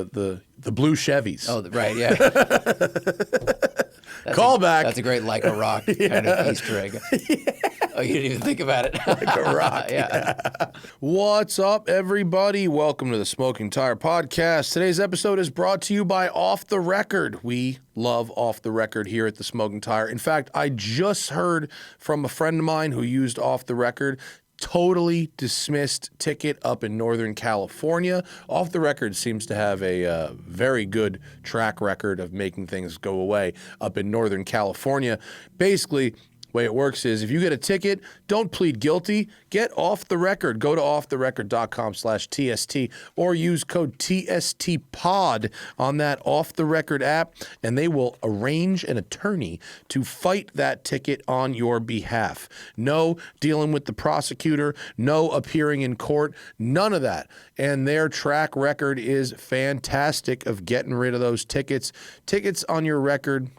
the blue Chevys. Oh, right, yeah. Callback. That's a great like a rock kind of Easter egg. Oh, you didn't even think about it. Like a rock. Yeah. What's up, everybody? Welcome to the Smoking Tire Podcast. Today's episode is brought to you by Off the Record. We love Off the Record here at the Smoking Tire. In fact, I just heard from a friend of mine who used Off the Record. Totally dismissed ticket up in Northern California. Off the Record seems to have a very good track record of making things go away up in Northern California. Basically, the way it works is if you get a ticket, don't plead guilty. Get Off the Record. Go to offtherecord.com/TST or use code TSTPOD on that Off the Record app, and they will arrange an attorney to fight that ticket on your behalf. No dealing with the prosecutor, no appearing in court, none of that. And their track record is fantastic of getting rid of those tickets. Tickets on your record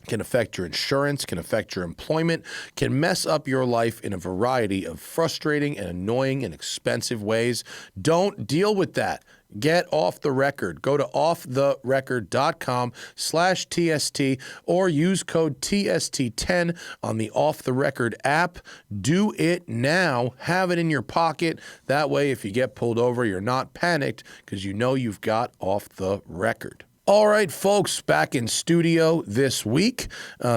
can affect your insurance, can affect your employment, can mess up your life in a variety of frustrating and annoying and expensive ways. Don't deal with that. Get Off the Record. Go to offtherecord.com/TST or use code TST10 on the Off the Record app. Do it now. Have it in your pocket. That way, if you get pulled over, you're not panicked because you know you've got Off the Record. All right, folks, back in studio this week.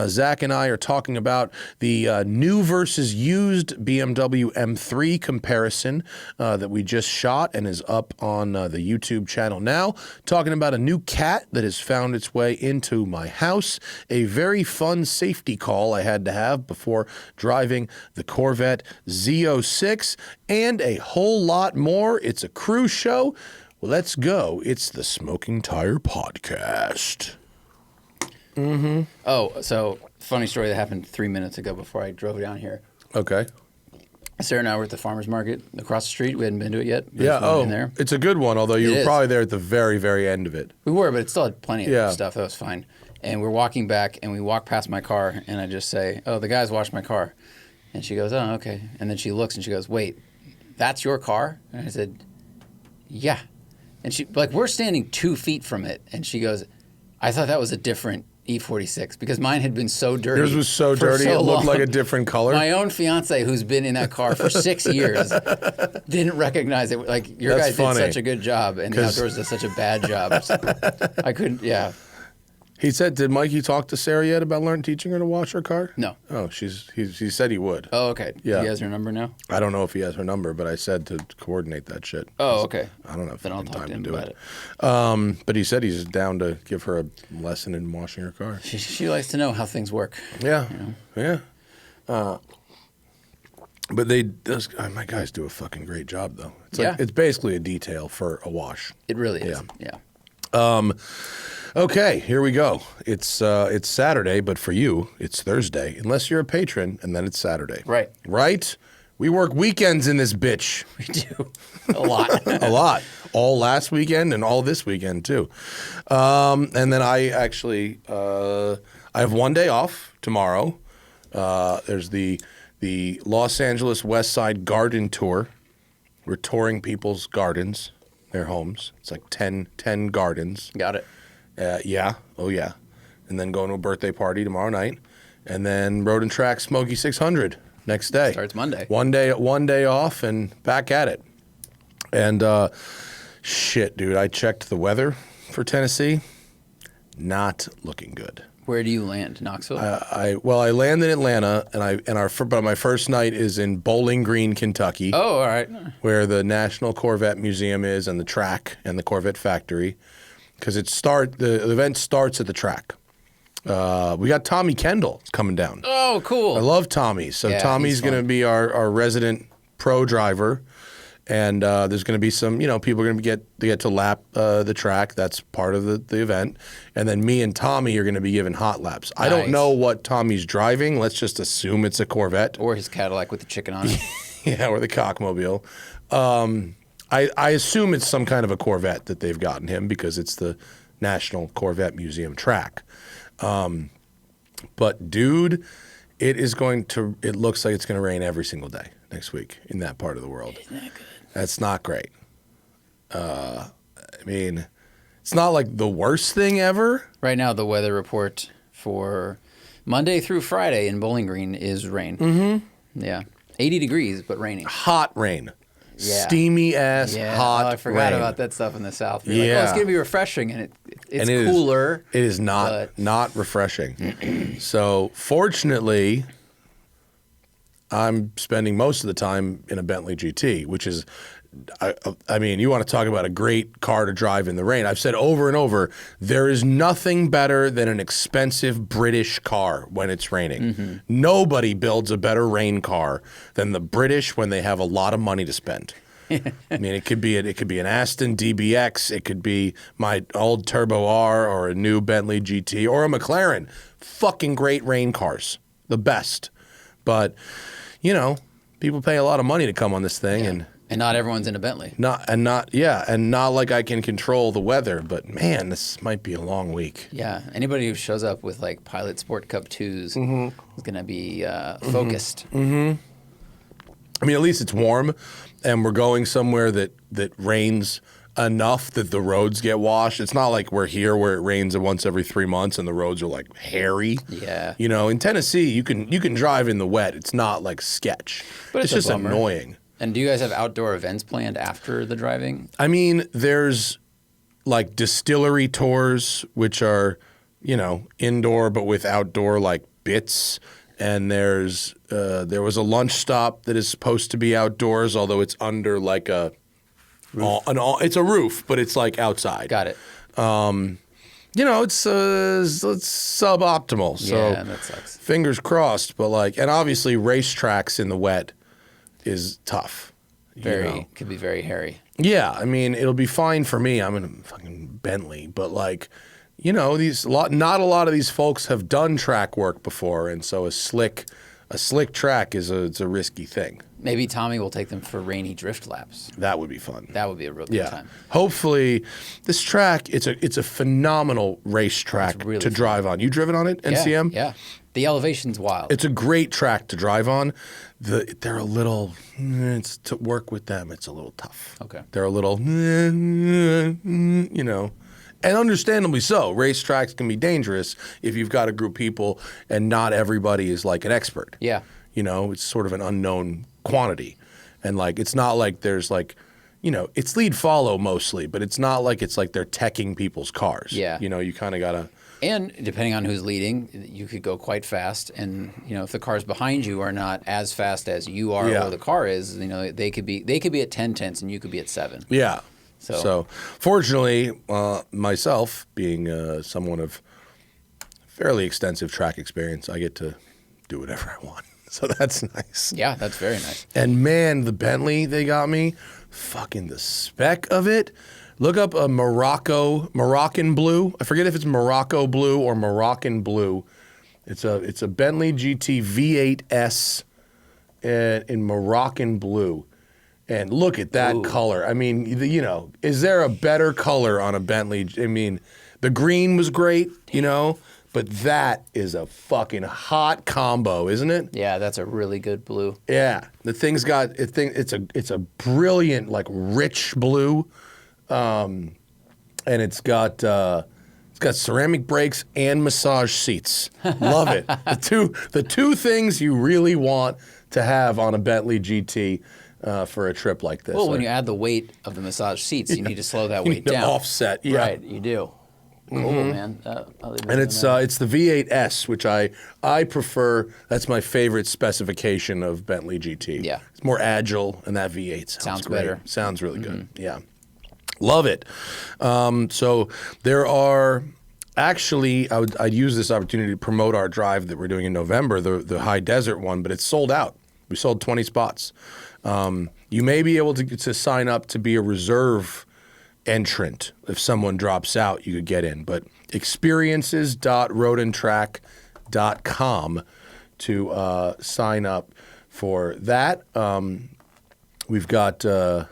Zach and I are talking about the new versus used BMW M3 comparison that we just shot and is up on the YouTube channel now. Talking about a new cat that has found its way into my house. A very fun safety call I had to have before driving the Corvette Z06 and a whole lot more. It's a cruise show. Let's go. It's the Smoking Tire Podcast. Mm-hmm. Oh, so funny story that happened 3 minutes ago before I drove down here. Okay. Sarah and I were at the farmer's market across the street. We hadn't been to it yet. Yeah, there. It's a good one, although you were probably there at the very, very end of it. We were, but it still had plenty of stuff. That was fine. And we're walking back, and we walk past my car, and I just say, oh, the guys washed my car. And she goes, oh, okay. And then she looks, and she goes, wait, that's your car? And I said, yeah. And she, like, we're standing 2 feet from it, and she goes, I thought that was a different E46 because mine had been so dirty. Yours was so dirty, it looked like a different color. My own fiance, who's been in that car for 6 years, didn't recognize it. Like, your guys did such a good job, and the Outdoors does such a bad job. So I couldn't, He said, did Mikey talk to Sarah yet about teaching her to wash her car? No. Oh, he said he would. Oh, okay. Yeah. He has her number now? I don't know if he has her number, but I said to coordinate that shit. Oh, okay. I don't have time to do it. But he said he's down to give her a lesson in washing her car. She likes to know how things work. Yeah. You know? Yeah. But my guys do a fucking great job, though. It's basically a detail for a wash. It really is. Yeah. Okay, here we go. It's Saturday, but for you, it's Thursday, unless you're a patron, and then it's Saturday. Right. Right? We work weekends in this bitch. We do. A lot. A lot. All last weekend and all this weekend, too. And then I actually, I have one day off tomorrow. There's the Los Angeles West Side Garden Tour. We're touring people's gardens, their homes. It's like 10 gardens. Got it. Yeah. Oh, yeah. And then going to a birthday party tomorrow night. And then Road and Track Smoky 600 next day. Starts Monday. One day off and back at it. And shit, dude, I checked the weather for Tennessee. Not looking good. Where do you land? Knoxville? I land in Atlanta, but my first night is in Bowling Green, Kentucky. Oh, all right. Where the National Corvette Museum is, and the track, and the Corvette factory. Because the event starts at the track. We got Tommy Kendall coming down. Oh, cool. I love Tommy. So Tommy's going to be our resident pro driver. And there's going to be some, people are going to get to lap the track. That's part of the event. And then me and Tommy are going to be giving hot laps. Nice. I don't know what Tommy's driving. Let's just assume it's a Corvette. Or his Cadillac with the chicken on it. Yeah, or the cockmobile. I assume it's some kind of a Corvette that they've gotten him because it's the National Corvette Museum track. But dude, it looks like it's going to rain every single day next week in that part of the world. Isn't that good? That's not great. I mean, It's not like the worst thing ever. Right now, the weather report for Monday through Friday in Bowling Green is rain. Mm-hmm. Yeah. 80 degrees, but raining. Hot rain. Yeah. Steamy ass hot I forgot rain. about that stuff in the South. You're like, oh, it's going to be refreshing, and it's cooler. It is not refreshing. So fortunately, I'm spending most of the time in a Bentley GT, which is, I mean, you want to talk about a great car to drive in the rain. I've said over and over, there is nothing better than an expensive British car when it's raining. Nobody builds a better rain car than the British when they have a lot of money to spend. I mean, it could be an Aston DBX, it could be my old Turbo R or a new Bentley GT or a McLaren. Fucking great rain cars, the best. But you know, people pay a lot of money to come on this thing, and not everyone's in a Bentley. Not like I can control the weather, but man, this might be a long week. Yeah, anybody who shows up with like Pilot Sport Cup 2s is going to be focused. I mean, at least it's warm, and we're going somewhere that rains enough that the roads get washed. It's not like we're here where it rains once every 3 months and the roads are like hairy. Yeah. You know, in Tennessee, you can drive in the wet. It's not like sketch. But it's just annoying. And do you guys have outdoor events planned after the driving? I mean, there's like distillery tours, which are, you know, indoor but with outdoor like bits. And there was a lunch stop that is supposed to be outdoors, although it's under like a roof. It's a roof, but it's like outside. Got it. You know, it's suboptimal. So yeah, that sucks. Fingers crossed, but like, and obviously racetracks in the wet is tough. Could be very hairy. Yeah, I mean, it'll be fine for me. I'm in a fucking Bentley, but like, you know, not a lot of these folks have done track work before, and so a slick track it's a risky thing. Maybe Tommy will take them for rainy drift laps. That would be fun. That would be a real good time. Hopefully, this track it's a phenomenal race track really to drive on. You driven on it, NCM? Yeah. The elevation's wild. It's a great track to drive on. They're a little. It's to work with them. It's a little tough. Okay. They're a little. You know. And understandably so. Racetracks can be dangerous if you've got a group of people and not everybody is like an expert. Yeah. You know, it's sort of an unknown quantity. And like, it's not like there's like, you know, it's lead follow mostly, but it's not like it's like they're teching people's cars. Yeah. You know, you kind of got to. And depending on who's leading, you could go quite fast. And, you know, if the cars behind you are not as fast as you are or the car is, you know, they could be at 10/10 and you could be at 7. Yeah. So fortunately, myself being someone of fairly extensive track experience, I get to do whatever I want. So that's nice. Yeah, that's very nice. And man, the Bentley they got me, fucking the spec of it. Look up a Moroccan blue. I forget if it's Morocco blue or Moroccan blue. It's a Bentley GT V8S in Moroccan blue. And look at that color. I mean, you know, is there a better color on a Bentley? I mean, the green was great, you know, but that is a fucking hot combo, isn't it? Yeah, that's a really good blue. Yeah, the thing's got it's a brilliant like rich blue, and it's got ceramic brakes and massage seats. Love it. The two things you really want to have on a Bentley GT. For a trip like this. Well, when you add the weight of the massage seats, you need to slow that weight down. Offset, yeah. Right, you do. Cool, man. And it's the V8S, which I prefer. That's my favorite specification of Bentley GT. Yeah. It's more agile, and that V8 sounds great. better. Sounds really good. Yeah. Love it. So there are... Actually, I'd use this opportunity to promote our drive that we're doing in November, the high desert one, but it's sold out. We sold 20 spots. You may be able to sign up to be a reserve entrant. If someone drops out, you could get in. But experiences.roadandtrack.com to sign up for that. We've got, the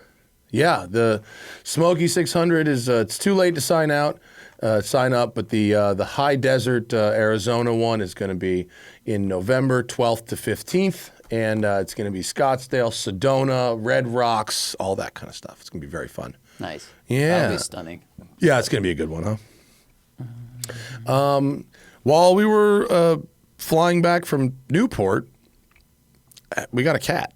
Smoky 600 is, it's too late to sign up, but the High Desert Arizona one is going to be in November 12th to 15th. And it's going to be Scottsdale, Sedona, Red Rocks, all that kind of stuff. It's going to be very fun. Nice. Yeah. That'll be stunning. Yeah, it's going to be a good one, huh? While we were flying back from Newport, we got a cat.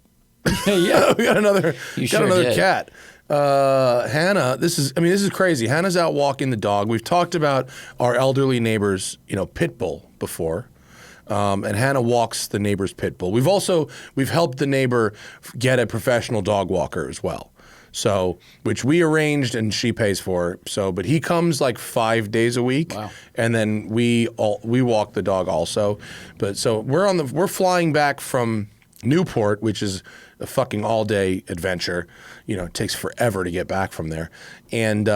Yeah. We got another did. cat. Hannah, this is crazy. Hannah's out walking the dog. We've talked about our elderly neighbor's, pit bull before. And Hannah walks the neighbor's pit bull. We've helped the neighbor get a professional dog walker as well. So, which we arranged and she pays for. So, but he comes like 5 days a week. Wow. And then we walk the dog also. But so we're flying back from Newport, which is a fucking all-day adventure. It takes forever to get back from there. And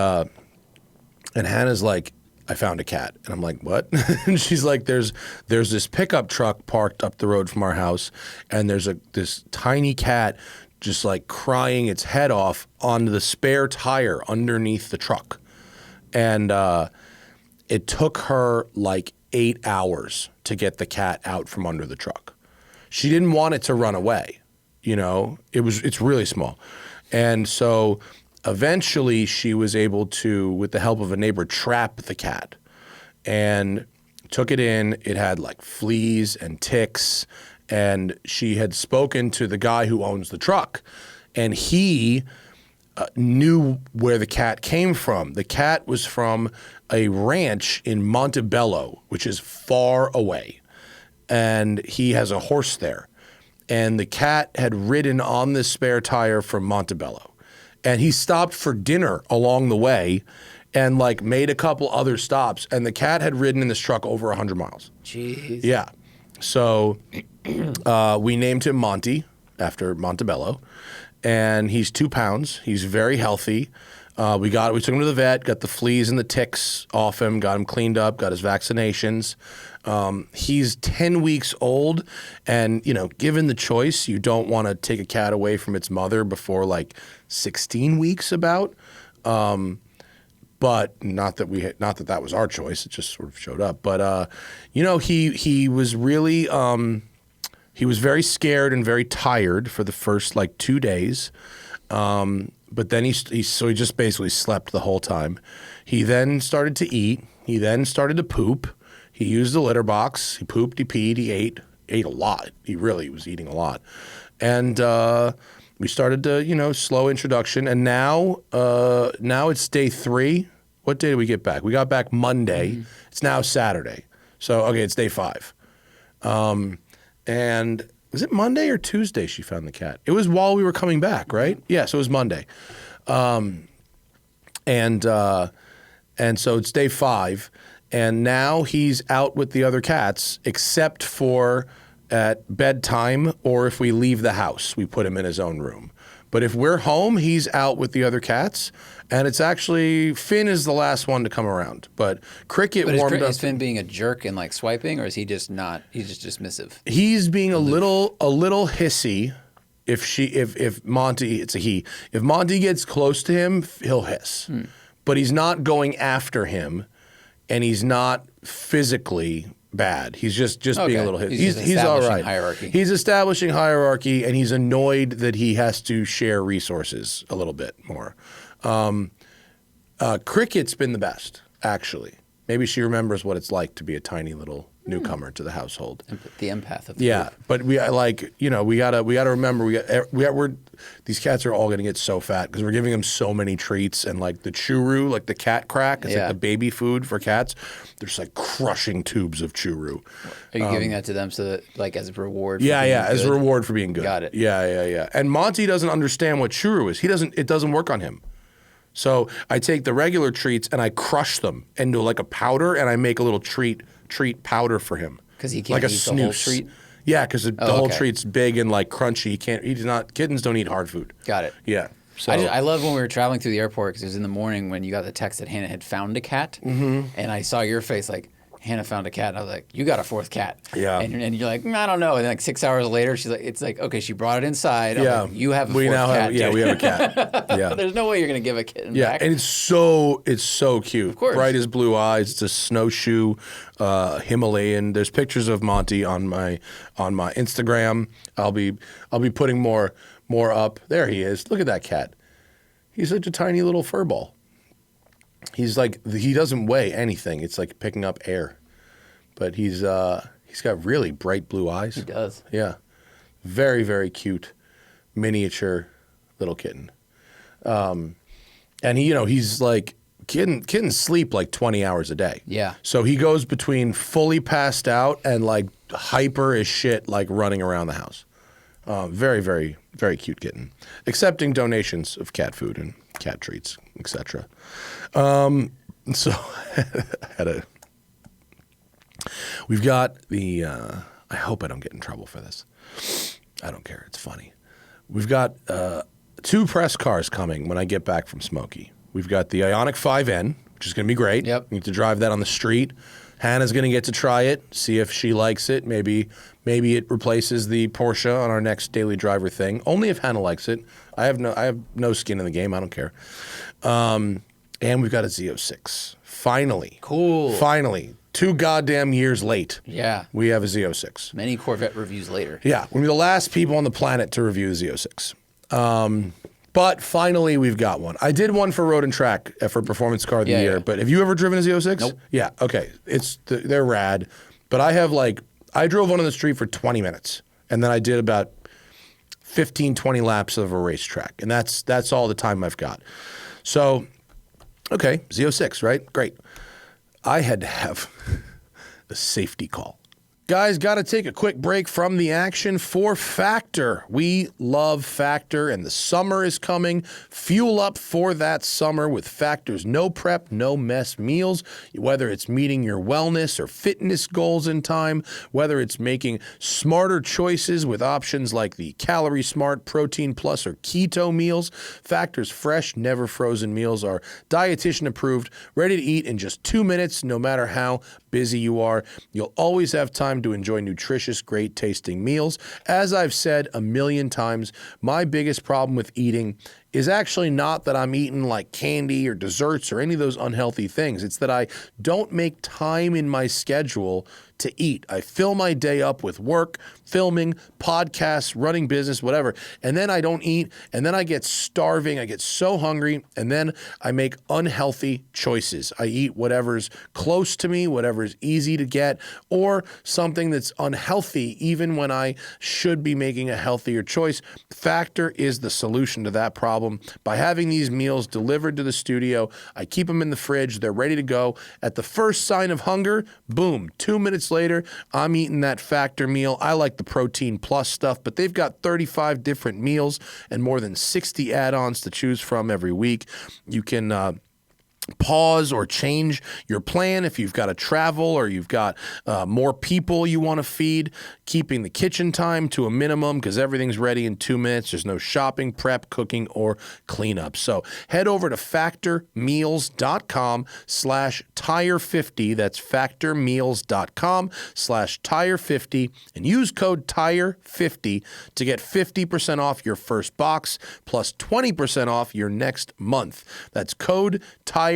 Hannah's like, I found a cat. And I'm like, what? And she's like, there's this pickup truck parked up the road from our house, and there's this tiny cat just like crying its head off on the spare tire underneath the truck. And it took her like 8 hours to get the cat out from under the truck. She didn't want it to run away. It's really small. And so eventually she was able to, with the help of a neighbor, trap the cat and took it in. It had like fleas and ticks, and she had spoken to the guy who owns the truck, and he knew where the cat came from. The cat was from a ranch in Montebello, which is far away, and he has a horse there. And the cat had ridden on this spare tire from Montebello. And he stopped for dinner along the way and like made a couple other stops. And the cat had ridden in this truck over 100 miles. Jeez. Yeah. So we named him Monty after Montebello. And he's 2 pounds. He's very healthy. We took him to the vet, got the fleas and the ticks off him, got him cleaned up, got his vaccinations. He's 10 weeks old, and given the choice, you don't want to take a cat away from its mother before like 16 weeks about. But not that that was our choice. It just sort of showed up. But he was really he was very scared and very tired for the first like 2 days. But then he just basically slept the whole time. He then started to eat. He then started to poop. He used the litter box. He pooped, he peed, he ate a lot. He really was eating a lot. And we started to, slow introduction. And now it's day 3. What day did we get back? We got back Monday. Mm-hmm. It's now Saturday. So, okay, it's day 5. And was it Monday or Tuesday she found the cat? It was while we were coming back, right? Yeah, so it was Monday. And so it's day 5. And now he's out with the other cats, except for at bedtime or if we leave the house, we put him in his own room. But if we're home, he's out with the other cats. And it's actually, Finn is the last one to come around. But Cricket warmed up. Is Finn being a jerk and like swiping, or is he just not, he's just dismissive? He's being a little hissy. If Monty, it's a he. If Monty gets close to him, he'll hiss. But he's not going after him. And he's not physically bad. He's just being a little hit. He's all right. Hierarchy. He's establishing hierarchy, and he's annoyed that he has to share resources a little bit more. Cricket's been the best, actually. Maybe she remembers what it's like to be a tiny little newcomer to the household. The empath of the group. But we gotta remember these cats are all gonna get so fat because we're giving them so many treats, and like the churu, like the cat crack, it's like the baby food for cats. They're just like crushing tubes of churu. Are you giving that to them so that like as a reward? For as a reward for being good. Got it. Yeah. And Monty doesn't understand what churu is. It doesn't work on him. So I take the regular treats and I crush them into like a powder, and I make a little treat powder for him. Because he can't eat the whole treat? Yeah, because the whole treat's big and like crunchy. Kittens don't eat hard food. Got it. Yeah. So I love when we were traveling through the airport, because it was in the morning when you got the text that Hannah had found a cat. Mm-hmm. And I saw your face like, Hannah found a cat. And I was like, you got a 4th cat. Yeah. And you're like, I don't know. And then like 6 hours later, it's like, okay, she brought it inside. Yeah. Like, you have a 4th cat. We have a cat. Yeah. There's no way you're going to give a kitten back. And it's so cute. Of course. Bright as blue eyes. It's a snowshoe Himalayan. There's pictures of Monty on my Instagram. I'll be putting more up. There he is. Look at that cat. He's such a tiny little fur ball. He's like, he doesn't weigh anything. It's like picking up air. But he's got really bright blue eyes. He does. Yeah. Very, very cute, miniature little kitten. And he's like, kittens sleep like 20 hours a day. Yeah. So he goes between fully passed out and like hyper as shit, like running around the house. Very, very, very cute kitten. Accepting donations of cat food and cat treats, etc. So we've got the, I hope I don't get in trouble for this. I don't care. It's funny. We've got 2 press cars coming when I get back from Smokey. We've got the Ioniq 5N, which is going to be great. Yep. We need to drive that on the street. Hannah's going to get to try it, see if she likes it. Maybe it replaces the Porsche on our next daily driver thing. Only if Hannah likes it. I have no skin in the game. I don't care. And we've got a Z06. Finally. Cool. Finally. 2 goddamn years late. Yeah. We have a Z06. Many Corvette reviews later. Yeah. We're the last people on the planet to review the Z06. But finally, we've got one. I did one for Road and Track for Performance Car of the Year. Yeah. But have you ever driven a Z06? Nope. Yeah. Okay. They're rad. But I drove one on the street for 20 minutes. And then I did about 15, 20 laps of a racetrack. And that's all the time I've got. So, okay, Z06, right? Great. I had to have a safety call. Guys, got to take a quick break from the action for Factor. We love Factor, and the summer is coming. Fuel up for that summer with Factor's no prep, no mess meals. Whether it's meeting your wellness or fitness goals in time, whether it's making smarter choices with options like the Calorie Smart, Protein Plus, or Keto meals, Factor's fresh, never frozen meals are dietitian approved, ready to eat in just 2 minutes, no matter how busy you are. You'll always have time to enjoy nutritious, great tasting meals. As I've said a million times, my biggest problem with eating is actually not that I'm eating like candy or desserts or any of those unhealthy things. It's that I don't make time in my schedule to eat. I fill my day up with work, filming, podcasts, running business, whatever, and then I don't eat, and then I get starving, I get so hungry, and then I make unhealthy choices. I eat whatever's close to me, whatever's easy to get, or something that's unhealthy even when I should be making a healthier choice. Factor is the solution to that problem. By having these meals delivered to the studio, I keep them in the fridge, they're ready to go. At the first sign of hunger, boom, 2 minutes later, I'm eating that Factor meal. I like the Protein Plus stuff, but they've got 35 different meals and more than 60 add-ons to choose from every week. You can pause or change your plan if you've got to travel or you've got more people you want to feed, keeping the kitchen time to a minimum because everything's ready in 2 minutes. There's no shopping, prep, cooking, or cleanup. So head over to factormeals.com/tire50. That's factormeals.com/tire50 and use code TIRE50 to get 50% off your first box plus 20% off your next month. That's code TIRE50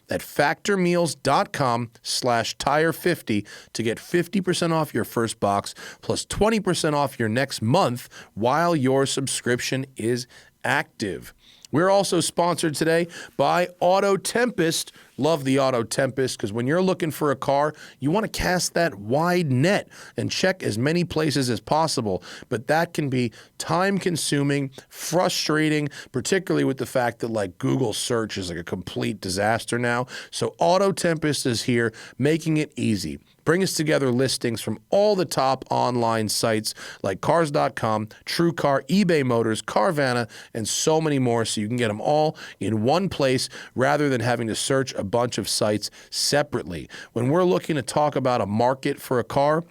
at factormeals.com/tire50 to get 50% off your first box plus 20% off your next month while your subscription is active. We're also sponsored today by Auto Tempest. Love the Auto Tempest because when you're looking for a car, you want to cast that wide net and check as many places as possible. But that can be time-consuming, frustrating, particularly with the fact that like Google search is like a complete disaster now. So Auto Tempest is here, making it easy. Bring us together listings from all the top online sites like Cars.com, TrueCar, eBay Motors, Carvana, and so many more so you can get them all in one place rather than having to search a bunch of sites separately. When we're looking to talk about a market for a car,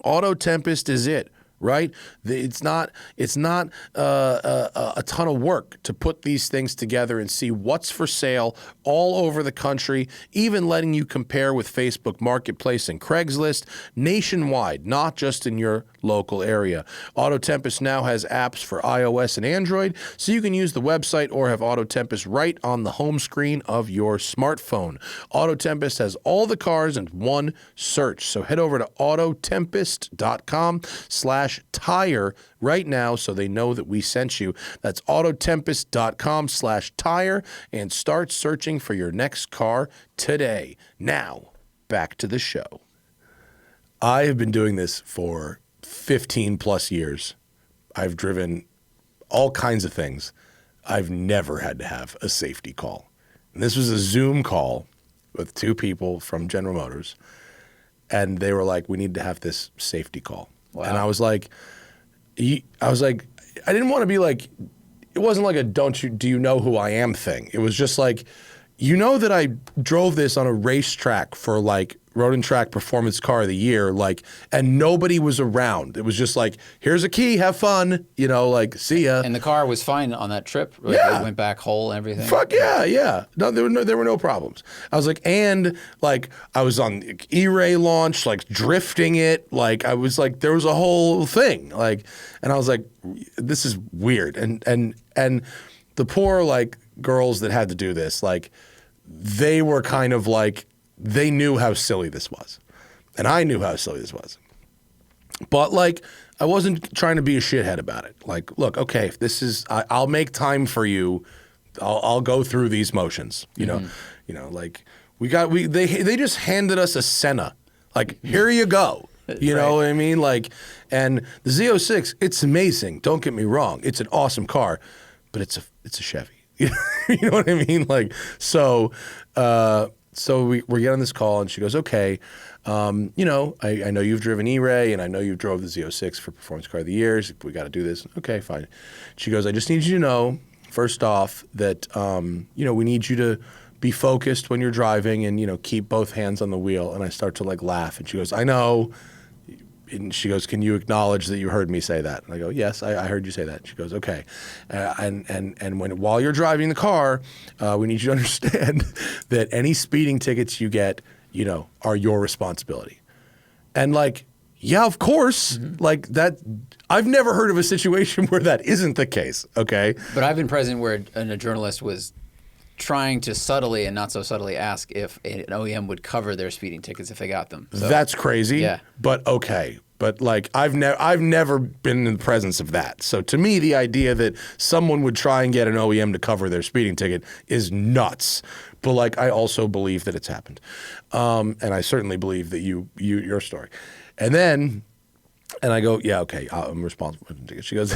Auto Tempest is it. Right? It's not a ton of work to put these things together and see what's for sale all over the country, even letting you compare with Facebook Marketplace and Craigslist nationwide, not just in your local area. Auto Tempest now has apps for iOS and Android, so you can use the website or have Auto Tempest right on the home screen of your smartphone. Auto Tempest has all the cars in one search, so head over to autotempest.com/tire right now so they know that we sent you. That's autotempest.com/tire and start searching for your next car today. Now, back to the show. I have been doing this for 15 plus years. I've driven all kinds of things. I've never had to have a safety call. And this was a Zoom call with two people from General Motors. And they were like, we need to have this safety call. Wow. And I was like, I didn't want to be like, it wasn't like a do you know who I am thing. It was just like, you know that I drove this on a racetrack for like Road and Track Performance Car of the Year, like, and nobody was around. It was just like, here's a key, have fun, you know, like, see ya. And the car was fine on that trip? Like, yeah. It went back whole and everything? Fuck yeah, yeah. No, there were no problems. I was like, and like, I was on E-Ray launch, like drifting it. Like, I was like, there was a whole thing. Like, and I was like, this is weird. And the poor like girls that had to do this, like, they were kind of like, they knew how silly this was. And I knew how silly this was. But like, I wasn't trying to be a shithead about it. Like, look, okay, if this is, I'll make time for you. I'll go through these motions. You know, like they just handed us a Senna. Like, here you go. You know what I mean? Like, and the Z06, it's amazing. Don't get me wrong. It's an awesome car, but it's a Chevy. You know what I mean? Like, so we get on this call and she goes, okay, you know, I know you've driven E-Ray and I know you drove the Z06 for Performance Car of the Year. We got to do this. Okay, fine. She goes, I just need you to know, first off, that, you know, we need you to be focused when you're driving and, you know, keep both hands on the wheel. And I start to like laugh and she goes, I know. And she goes, can you acknowledge that you heard me say that? And I go, yes, I heard you say that. She goes, okay. And while you're driving the car, we need you to understand that any speeding tickets you get, you know, are your responsibility. And like, yeah, of course, like that. I've never heard of a situation where that isn't the case. Okay. But I've been present where a journalist was trying to subtly and not so subtly ask if an OEM would cover their speeding tickets if they got them. So, that's crazy. Yeah. But okay. But like I've never been in the presence of that. So to me, the idea that someone would try and get an OEM to cover their speeding ticket is nuts. But like I also believe that it's happened, and I certainly believe that your story. And then, and I go, yeah, okay, I'm responsible for the ticket. She goes,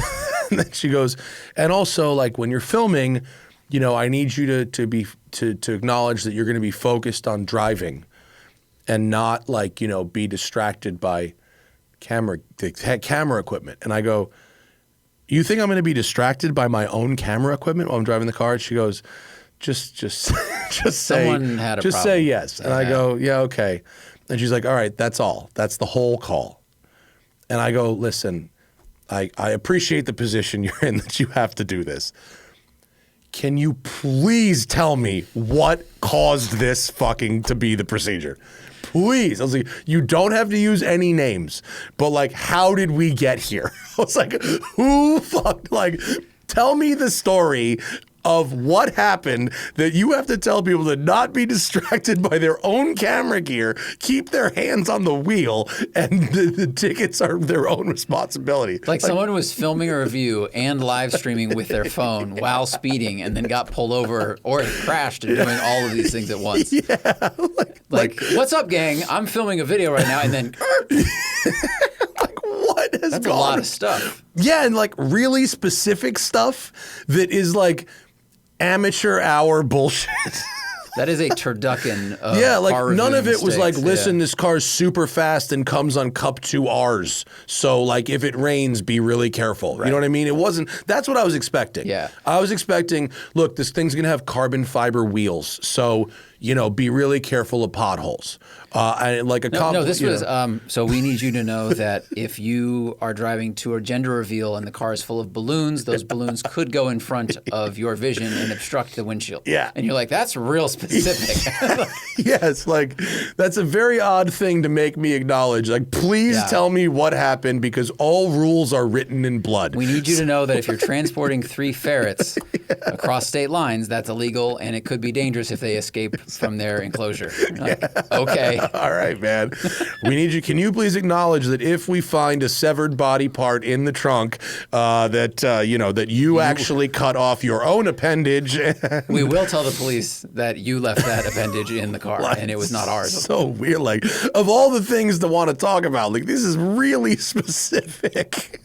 and then she goes, and also like when you're filming, you know, I need you to acknowledge that you're going to be focused on driving, and not like, you know, be distracted by camera equipment. And I go, you think I'm going to be distracted by my own camera equipment while I'm driving the car? She goes, just Someone had a just problem. say yes. And I go, yeah, okay. And she's like, all right, that's all. That's the whole call. And I go, listen, I appreciate the position you're in that you have to do this. Can you please tell me what caused this fucking to be the procedure? Please. I was like, you don't have to use any names, but like, how did we get here? I was like, who fucked, like, tell me the story of what happened that you have to tell people to not be distracted by their own camera gear, keep their hands on the wheel, and the tickets are their own responsibility. Like someone was filming a review and live streaming with their phone while speeding and then got pulled over or crashed and doing all of these things at once. Yeah. Like, what's up, gang? I'm filming a video right now, and then what has that's gone? A lot of stuff. Yeah, and like really specific stuff that is like amateur hour bullshit. That is a turducken of yeah, like car none of it mistakes. was like, listen, this car's super fast and comes on cup 2Rs. So like if it rains, be really careful. Right. You know what I mean? It wasn't, that's what I was expecting. Yeah. I was expecting, look, this thing's gonna have carbon fiber wheels. So be really careful of potholes. This was. So we need you to know that if you are driving to a gender reveal and the car is full of balloons, those balloons could go in front of your vision and obstruct the windshield. Yeah. And you're like, that's real specific. Yes, like that's a very odd thing to make me acknowledge. Like, please tell me what happened because all rules are written in blood. We need you to know that if you're transporting 3 ferrets across state lines, that's illegal and it could be dangerous if they escape from their enclosure. Like, okay. All right, man. We need you. Can you please acknowledge that if we find a severed body part in the trunk, that you actually cut off your own appendage? We will tell the police that you left that appendage in the car and it was not ours. So weird. Like, of all the things to want to talk about, like this is really specific.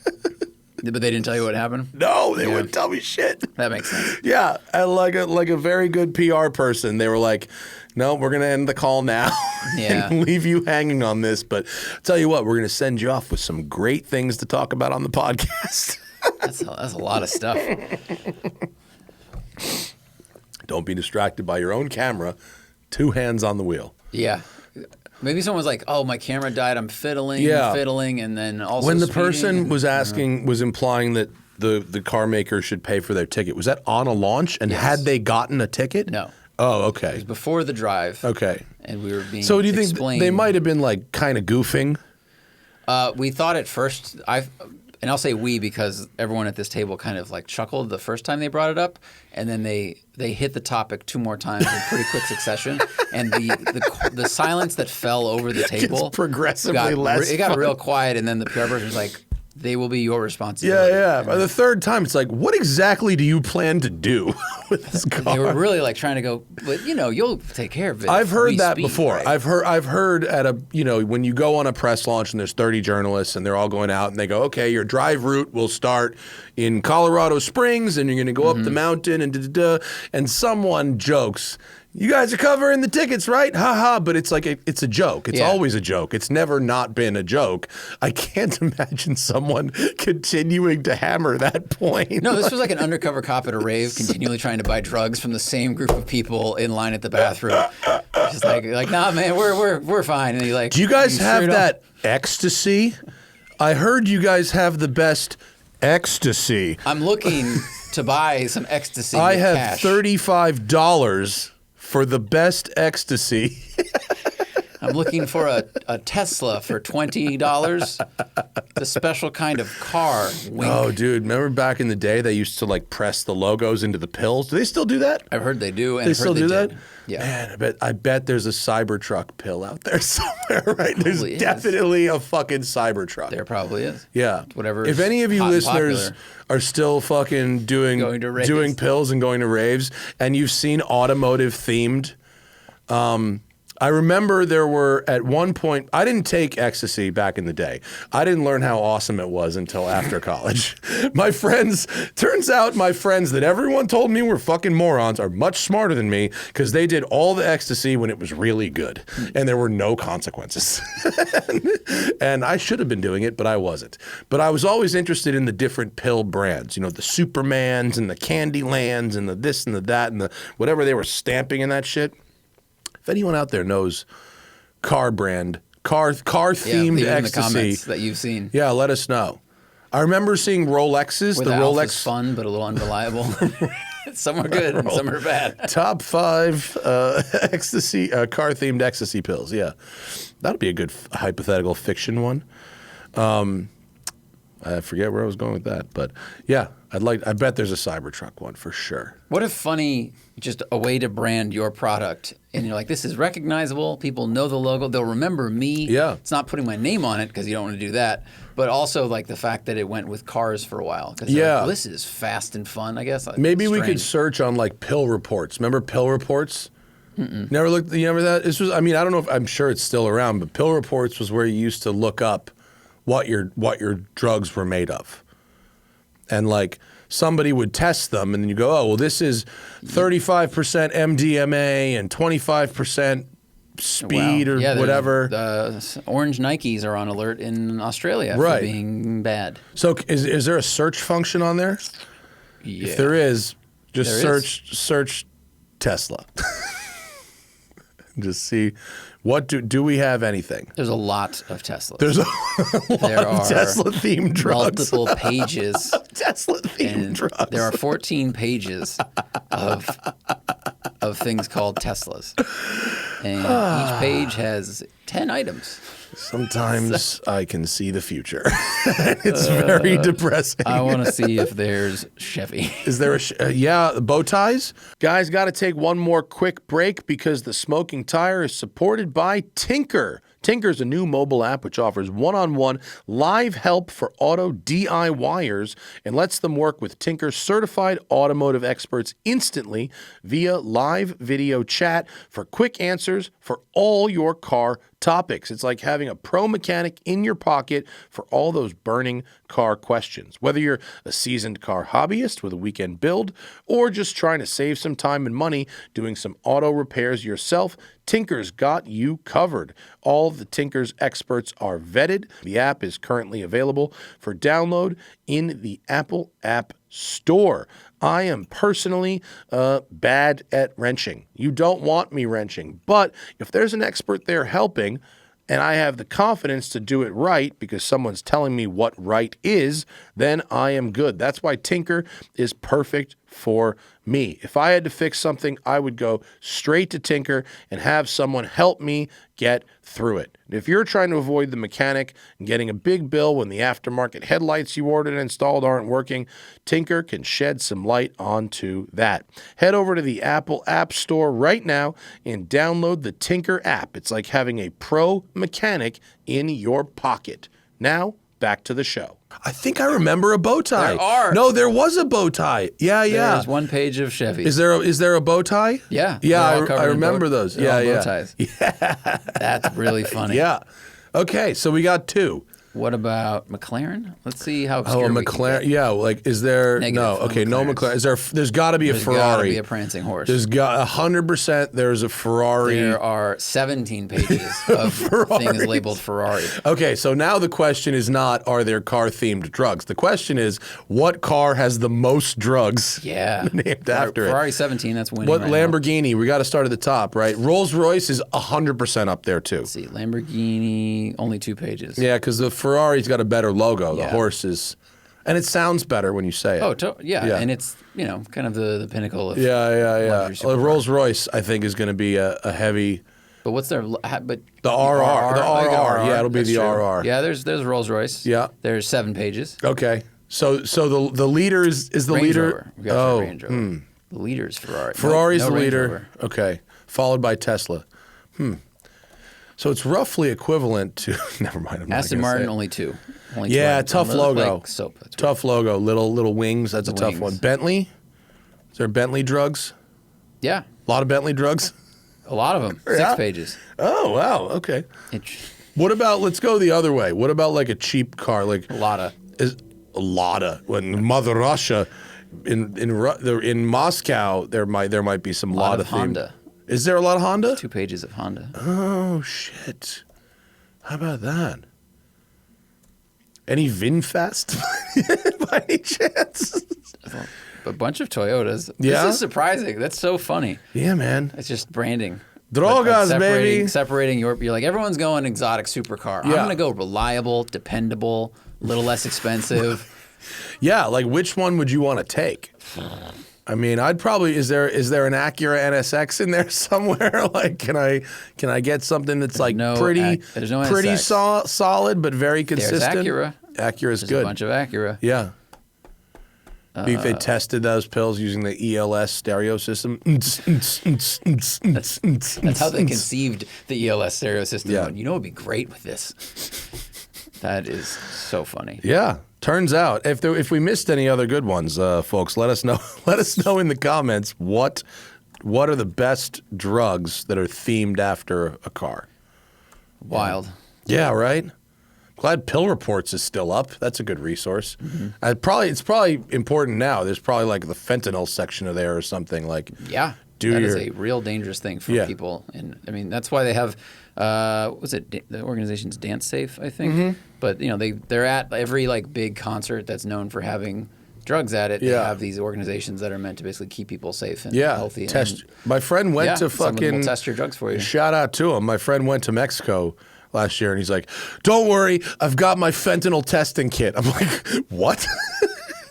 But they didn't tell you what happened? No, they wouldn't tell me shit. That makes sense. Yeah, and like a very good PR person, they were like, no, we're going to end the call now and leave you hanging on this. But I'll tell you what, we're going to send you off with some great things to talk about on the podcast. That's a lot of stuff. Don't be distracted by your own camera. 2 hands on the wheel. Yeah. Maybe someone's like, "Oh, my camera died. I'm fiddling, and then also." When the person was implying that the car maker should pay for their ticket, was that on a launch? And had they gotten a ticket? No. Oh, okay. It was before the drive. Okay. And we were being. So do you think they might have been like kind of goofing? We thought at first, and I'll say we because everyone at this table kind of like chuckled the first time they brought it up, and then they hit the topic 2 more times in pretty quick succession, and the silence that fell over the table progressively less. It got real quiet, and then the PR person was like, "They will be your responsibility." Yeah. By the 3rd time, it's like, what exactly do you plan to do with this car? They were really like trying to go, but you'll take care of it. I've heard that before. Right? I've heard at a when you go on a press launch and there's 30 journalists and they're all going out and they go, okay, your drive route will start in Colorado Springs and you're going to go up the mountain and someone jokes, "You guys are covering the tickets, right? Ha ha." But it's like it's a joke. It's always a joke. It's never not been a joke. I can't imagine someone continuing to hammer that point. No, this was like an undercover cop at a rave continually trying to buy drugs from the same group of people in line at the bathroom. Just like nah, man, we're fine. And he like, do you guys have that ecstasy? I heard you guys have the best ecstasy. I'm looking to buy some ecstasy. I have cash. $35 for the best ecstasy. I'm looking for a Tesla for $20. The special kind of car. Wink. Oh, dude. Remember back in the day they used to like press the logos into the pills? Do they still do that? I've heard they do. And They still do that? Yeah. Man, I bet there's a Cybertruck pill out there somewhere, right? There's Probably is. definitely a fucking Cybertruck. There probably is. Yeah. Whatever. If any of you listeners are still fucking doing pills and going to raves, and you've seen automotive themed, I remember there were at one point, I didn't take ecstasy back in the day. I didn't learn how awesome it was until after college. Turns out my friends that everyone told me were fucking morons are much smarter than me because they did all the ecstasy when it was really good and there were no consequences. And I should have been doing it, but I wasn't. But I was always interested in the different pill brands, the Supermans and the Candylands and the this and the that and the whatever they were stamping in that shit. If anyone out there knows car themed in the ecstasy comments that you've seen. Yeah, let us know. I remember seeing Rolexes. Where the Rolex fun, but a little unreliable. Some are good and some are bad. Top 5 ecstasy car themed ecstasy pills. Yeah, that'd be a good hypothetical fiction one. I forget where I was going with that, but yeah, I bet there's a Cybertruck one for sure. What if funny, just a way to brand your product, and you're like, this is recognizable. People know the logo. They'll remember me. Yeah. It's not putting my name on it because you don't want to do that, but also like the fact that it went with cars for a while. Yeah. Like, well, this is fast and fun. I guess. Maybe we could search on like pill reports. Remember pill reports? Never looked. You remember that? This was. I mean, I don't know if I'm sure it's still around, but pill reports was where you used to look up what your drugs were made of. And like somebody would test them and then you go, oh, well, this is 35% MDMA and 25% speed or whatever. The orange Nikes are on alert in Australia for being bad. So is there a search function on there? Yeah. If there is, just search Tesla. Just see what do we have anything? There's a lot of Teslas. There's a lot of Tesla-themed drugs. Multiple pages. Tesla-themed drugs. There are 14 pages of things called Teslas. And each page has 10 items. Sometimes I can see the future. It's very depressing. I want to see if there's Chevy. Is there yeah, bow ties? Guys, got to take one more quick break because the Smoking Tire is supported by Tinker. Tinker is a new mobile app which offers one-on-one live help for auto DIYers and lets them work with Tinker's certified automotive experts instantly via live video chat for quick answers for all your car topics. It's like having a pro mechanic in your pocket for all those burning car questions. Whether you're a seasoned car hobbyist with a weekend build or just trying to save some time and money doing some auto repairs yourself, Tinker's got you covered. All of the Tinker's experts are vetted. The app is currently available for download in the Apple App Store. I am personally bad at wrenching. You don't want me wrenching, but if there's an expert there helping and I have the confidence to do it right because someone's telling me what right is, then I am good. That's why Tinker is perfect for me. If I had to fix something, I would go straight to Tinker and have someone help me get through it. If you're trying to avoid the mechanic and getting a big bill when the aftermarket headlights you ordered and installed aren't working, Tinker can shed some light onto that. Head over to the Apple App Store right now and download the Tinker app. It's like having a pro mechanic in your pocket. Now, back to the show. I think I remember a bow tie. There are. No, there was a bow tie. Yeah. There's one page of Chevy. Is there a bow tie? Yeah. Yeah, I remember those. Yeah. Bow ties. Yeah. That's really funny. Yeah. Okay, so we got two. What about McLaren? Let's see how obscure we can McLaren. get. Yeah, like is there Negative no? Okay, no McLarens. McLaren. There's got to be a Ferrari. There's got to be a prancing horse. There's got 100%. There's a Ferrari. There are 17 pages of things labeled Ferrari. Okay, so now the question is not are there car-themed drugs? The question is what car has the most drugs Yeah. named after Ferrari it? 17, that's winning. What right Lamborghini? We got to start at the top, right? Rolls-Royce is 100% up there too. Let's see, Lamborghini, only 2 pages. Yeah, because the Ferrari's got a better logo. The Yeah. horse is, and it sounds better when you say it. Oh, yeah, and it's, kind of the pinnacle of Yeah. luxury supercar. Rolls Royce, I think, is going to be a heavy. But what's their, but The RR. The RR. Yeah, it'll be that's the true. RR. Yeah, there's Rolls Royce. Yeah. There's 7 pages. Okay. So the leader is the Range leader. Rover. We got Range Rover. The leader is Ferrari. Ferrari's No the Range leader. Rover. Okay. Followed by Tesla. So it's roughly equivalent to. Never mind. I'm not Aston gonna say Martin, it. only 2. Only Yeah, 2 tough items. logo. Like soap. That's Tough logo. Little wings. That's a tough wings. one. Bentley. Is there Bentley drugs? Yeah, A lot of Bentley drugs. a lot of them. 6 Yeah. pages. Oh wow. Okay. It's What about? Let's go the other way. What about like a cheap car? Like a lot of. is a lot of when Mother Russia in Moscow there might be some lot of theme. Honda. Is there a lot of Honda? 2 pages of Honda. Oh shit! How about that? Any VinFast by any chance? A bunch of Toyotas. Yeah? This is surprising. That's so funny. Yeah, man. It's just branding. Drogas, baby. Separating you're like, everyone's going exotic supercar. I'm Yeah. going to go reliable, dependable, a little less expensive. Yeah, like which one would you want to take? I mean, I'd probably is there an Acura NSX in there somewhere? Like, can I get something that's like no there's no pretty NSX. solid but very consistent? Acura. Acura's There's good. a bunch of Acura. Yeah. Maybe if they tested those pills using the ELS stereo system. That's how they conceived the ELS stereo system. Yeah. You know what would be great with this? That is so funny. Yeah. Turns out, if we missed any other good ones, folks, let us know. Let us know in the comments what are the best drugs that are themed after a car. Wild. Yeah, right. Glad Pill Reports is still up. That's a good resource. Mm-hmm. It's probably important now. There's probably like the fentanyl section of there or something like. Yeah. That is a real dangerous thing for people. And I mean, that's why they have, what's it? The organization's Dance Safe, I think. Mm-hmm. But, they're at every like big concert that's known for having drugs at it. They have these organizations that are meant to basically keep people safe and healthy. My friend went to some of them fucking will test your drugs for you. Shout out to him. My friend went to Mexico last year, and he's like, "Don't worry, I've got my fentanyl testing kit." I'm like, "What?"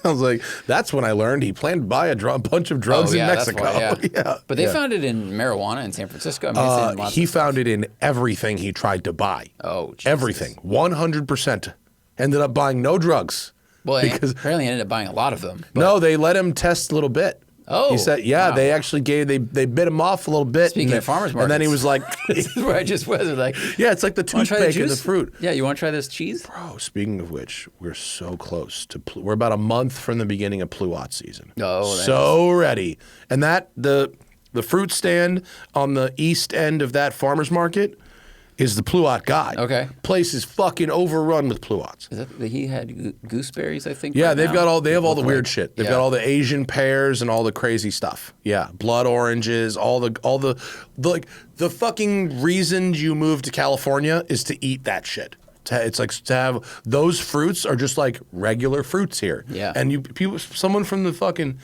I was like, "That's when I learned he planned to buy a bunch of drugs in Mexico." That's why, but they found it in marijuana in San Francisco. I mean, he found it in everything he tried to buy. Oh, Jesus. Everything, 100%. Ended up buying no drugs. Well, because apparently ended up buying a lot of them. No, they let him test a little bit. Oh, he said, wow. They actually they bit him off a little bit. Speaking of farmers markets, and then he was like, "This is where I just was." Like, it's like the toothpick and the fruit. Yeah, you want to try this cheese, bro? Speaking of which, we're so close to. We're about a month from the beginning of Pluot season. Oh, so ready, and that the fruit stand on the east end of that farmers market is the Pluot guy. Okay. Place is fucking overrun with Pluots. Is that he had gooseberries, I think? Yeah, right they have all the weird shit. They've got all the Asian pears and all the crazy stuff. Yeah, blood oranges, all the fucking reason you moved to California is to eat that shit. It's like to have those fruits are just like regular fruits here. Yeah. And someone from the fucking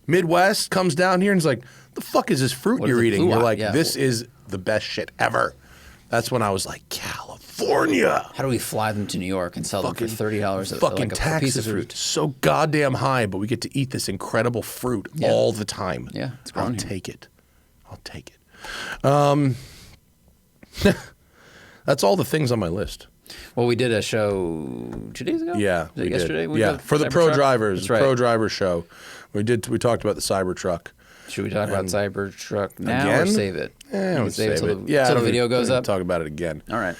Midwest comes down here and is like, "The fuck is this fruit you're eating?" You're like, "This is the best shit ever." That's when I was like, California. How do we fly them to New York and sell them for $30 fucking like taxes a piece of fruit? Are so goddamn high, but we get to eat this incredible fruit all the time. Yeah, it's grown I'll here. take it. I'll take it. That's all the things on my list. Well, we did a show 2 days ago. Yeah, was it yesterday? Yeah, for the pro drivers, That's right. pro driver show. We talked about the Cybertruck. Should we talk about Cybertruck now or save it? We'll save it. Till the video goes up. Talk about it again. All right.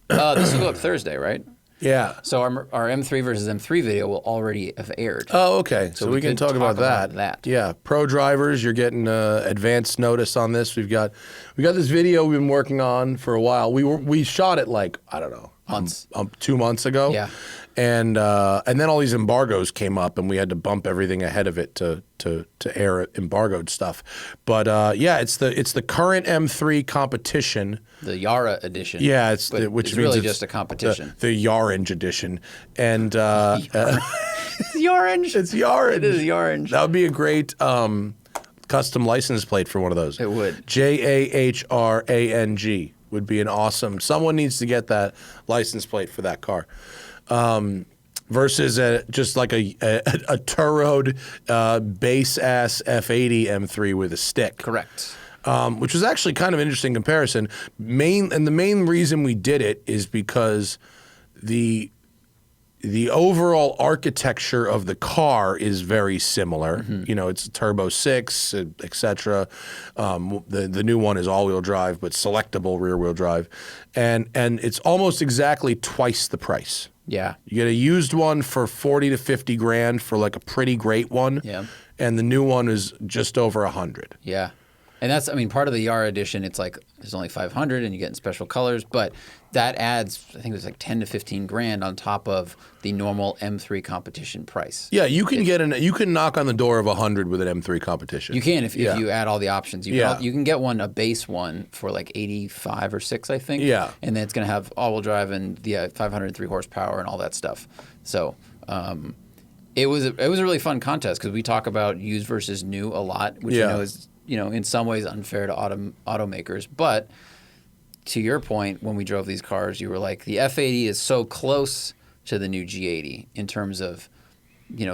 This will go up Thursday, right? Yeah. So our M3 versus M3 video will already have aired. Oh, okay. So we can talk about that. Yeah. Pro drivers, you're getting advance notice on this. We got this video we've been working on for a while. We shot it like, I don't know, months. 2 months ago. Yeah. And then all these embargoes came up, and we had to bump everything ahead of it to air embargoed stuff. But it's the current M3 competition. The Yara edition. Yeah, which means really just a competition. The Yarange edition, and It's Yarange. It's Yarange. It is Yarange. That would be a great custom license plate for one of those. It would. JAHRANG would be an awesome. Someone needs to get that license plate for that car. Versus just like a Turoed base ass F80 M3 with a stick. Correct. Which was actually kind of an interesting comparison. The main reason we did it is because the overall architecture of the car is very similar. Mm-hmm. You know, it's a turbo 6, etc. The new one is all-wheel drive, but selectable rear-wheel drive, and it's almost exactly twice the price. Yeah. You get a used one for 40 to 50 grand for like a pretty great one. Yeah. And the new one is just over 100. Yeah. And that's, I mean, part of the Yara edition, it's like there's only 500 and you get in special colors, but that adds, I think it was like 10 to 15 grand on top of the normal M3 competition price. Yeah, you can you can knock on the door of 100 with an M3 competition. You can if you add all the options. You can get a base one for like 85 or 6, I think. Yeah. And then it's going to have all-wheel drive and the 503 horsepower and all that stuff. So it was a really fun contest because we talk about used versus new a lot, which I know is in some ways unfair to automakers. But to your point, when we drove these cars, you were like, the F80 is so close to the new G80 in terms of,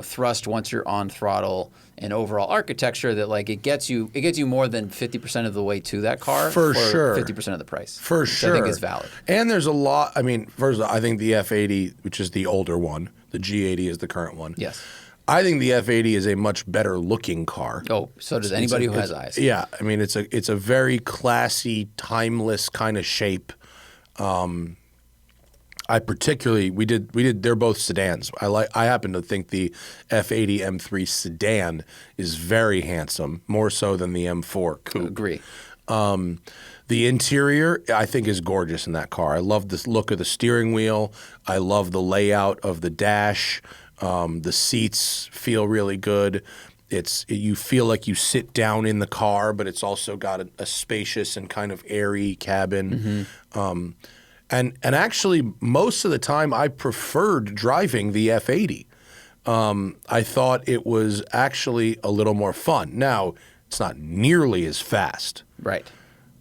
thrust once you're on throttle and overall architecture that like it gets you more than 50% of the way to that car for sure. 50% of the price. For sure. I think is valid. And there's a lot, I mean, first of all, I think the F80, which is the older one, the G80 is the current one. Yes. I think the F80 is a much better looking car. Oh, so does anybody who has eyes. Yeah, I mean it's a very classy, timeless kind of shape. I particularly they're both sedans. I happen to think the F80 M3 sedan is very handsome, more so than the M4 coupe. Agree. The interior, I think, is gorgeous in that car. I love the look of the steering wheel. I love the layout of the dash. The seats feel really good. You feel like you sit down in the car, but it's also got a spacious and kind of airy cabin. Mm-hmm. And actually, most of the time, I preferred driving the F80. I thought it was actually a little more fun. Now, it's not nearly as fast. Right.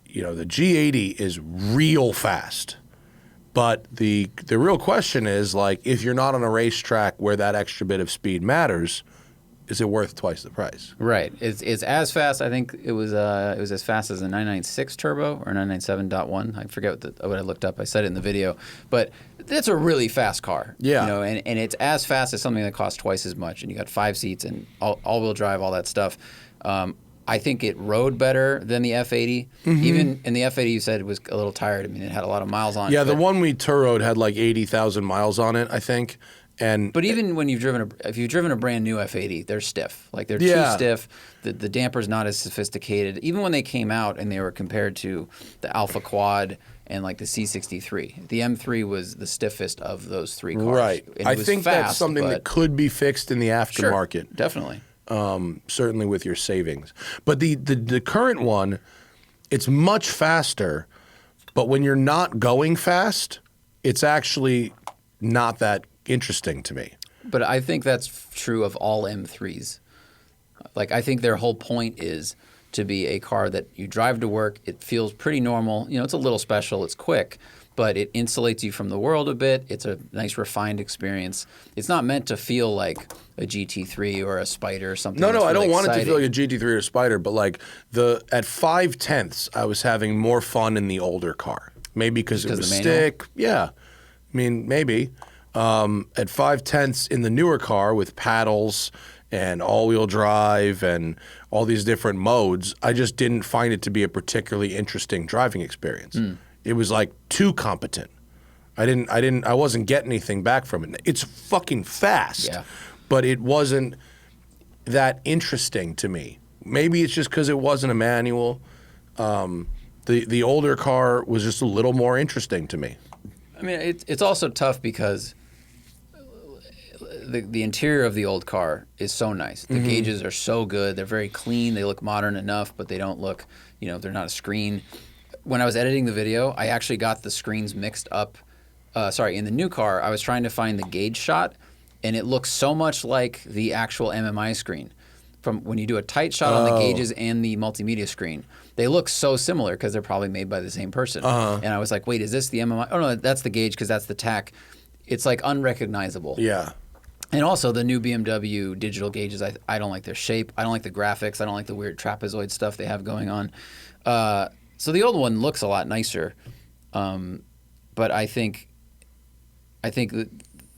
You know, the G80 is real fast. But the real question is, like, if you're not on a racetrack where that extra bit of speed matters, is it worth twice the price? Right. It's as fast. I think it was as fast as a 996 turbo or 997.1. I forget what I looked up. I said it in the video, but it's a really fast car. Yeah. You know, and it's as fast as something that costs twice as much, and you got 5 seats and all-wheel drive, all that stuff. I think it rode better than the F80. Even in the F80, you said it was a little tired. I mean, it had a lot of miles on it. Yeah, the one we Turo'd had like 80,000 miles on it, I think. But even when if you've driven a brand new F80, they're stiff. Like they're too stiff. The damper's not as sophisticated. Even when they came out and they were compared to the Alpha Quad and like the C63, the M3 was the stiffest of those 3 cars. Right. I think that's something that could be fixed in the aftermarket. Sure, definitely. Certainly with your savings. But the current one, it's much faster, but when you're not going fast, it's actually not that interesting to me. But I think that's true of all M3s. Like, I think their whole point is to be a car that you drive to work, it feels pretty normal. You know, it's a little special, it's quick, but it insulates you from the world a bit. It's a nice refined experience. It's not meant to feel like a GT3 or a Spider or something. No, that's I don't really want it to exciting. feel like a GT3 or a Spider, but like at 5/10ths, I was having more fun in the older car. Maybe because it was stick. Yeah. I mean, maybe. At 5/10ths in the newer car with paddles and all-wheel drive and all these different modes, I just didn't find it to be a particularly interesting driving experience. It was like too competent. I wasn't getting anything back from it. It's fucking fast, but it wasn't that interesting to me. Maybe it's just because it wasn't a manual. The older car was just a little more interesting to me. I mean, it's also tough because the interior of the old car is so nice. The gauges are so good. They're very clean. They look modern enough, but they don't look, they're not a screen. When I was editing the video, I actually got the screens mixed up. In the new car, I was trying to find the gauge shot, and it looks so much like the actual MMI screen. From when you do a tight shot on the gauges and the multimedia screen, they look so similar because they're probably made by the same person. And I was like, wait, is this the MMI? Oh, no, that's the gauge because that's the tack. It's like unrecognizable. Yeah. And also the new BMW digital gauges, I don't like their shape. I don't like the graphics. I don't like the weird trapezoid stuff they have going on. So the old one looks a lot nicer. But I think that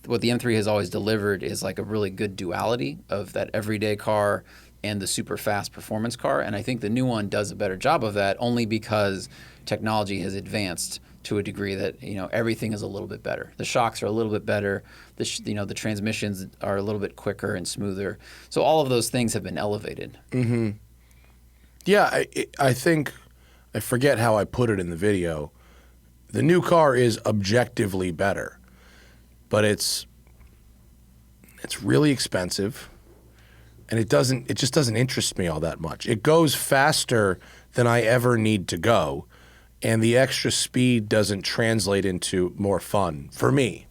what the M3 has always delivered is like a really good duality of that everyday car and the super fast performance car. And I think the new one does a better job of that only because technology has advanced to a degree that, everything is a little bit better. The shocks are a little bit better. The transmissions are a little bit quicker and smoother. So all of those things have been elevated. Mm-hmm. Yeah, I think, I forget how I put it in the video. The new car is objectively better, but it's really expensive, and it just doesn't interest me all that much. It goes faster than I ever need to go, and the extra speed doesn't translate into more fun for me.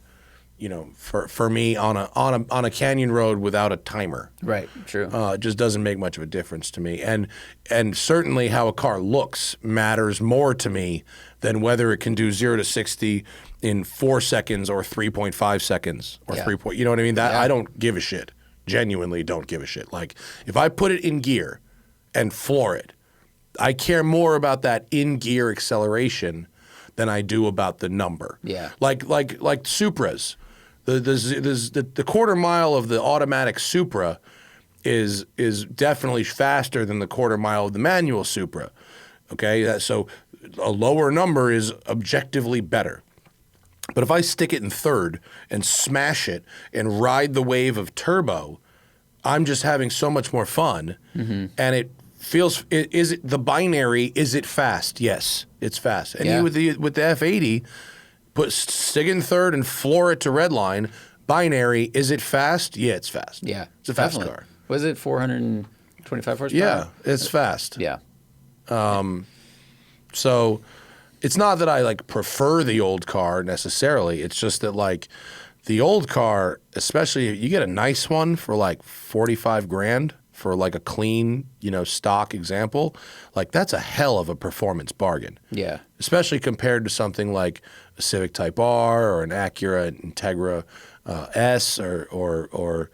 For me on a canyon road without a timer. Right, true. It just doesn't make much of a difference to me. And certainly how a car looks matters more to me than whether it can do 0 to 60 in 4 seconds or 3.5 seconds or 3 point. You know what I mean? I don't give a shit. Genuinely don't give a shit. Like if I put it in gear and floor it, I care more about that in-gear acceleration than I do about the number. Yeah. Like Supras. The quarter mile of the automatic Supra is definitely faster than the quarter mile of the manual Supra. Okay? So a lower number is objectively better. But if I stick it in third and smash it and ride the wave of turbo, I'm just having so much more fun. And it feels, is it the binary, is it fast? Yes, it's fast. And you with the F80, stick it in third and floor it to redline. Binary, is it fast? Yeah, it's fast. Yeah. It's a fast definitely. car. Was it 425 horsepower? Yeah, it's fast. Yeah. So it's not that I prefer the old car necessarily. It's just that the old car, especially you get a nice one for like 45 grand for like a clean, stock example, like that's a hell of a performance bargain. Yeah. Especially compared to something like a Civic Type R or an Acura Integra S or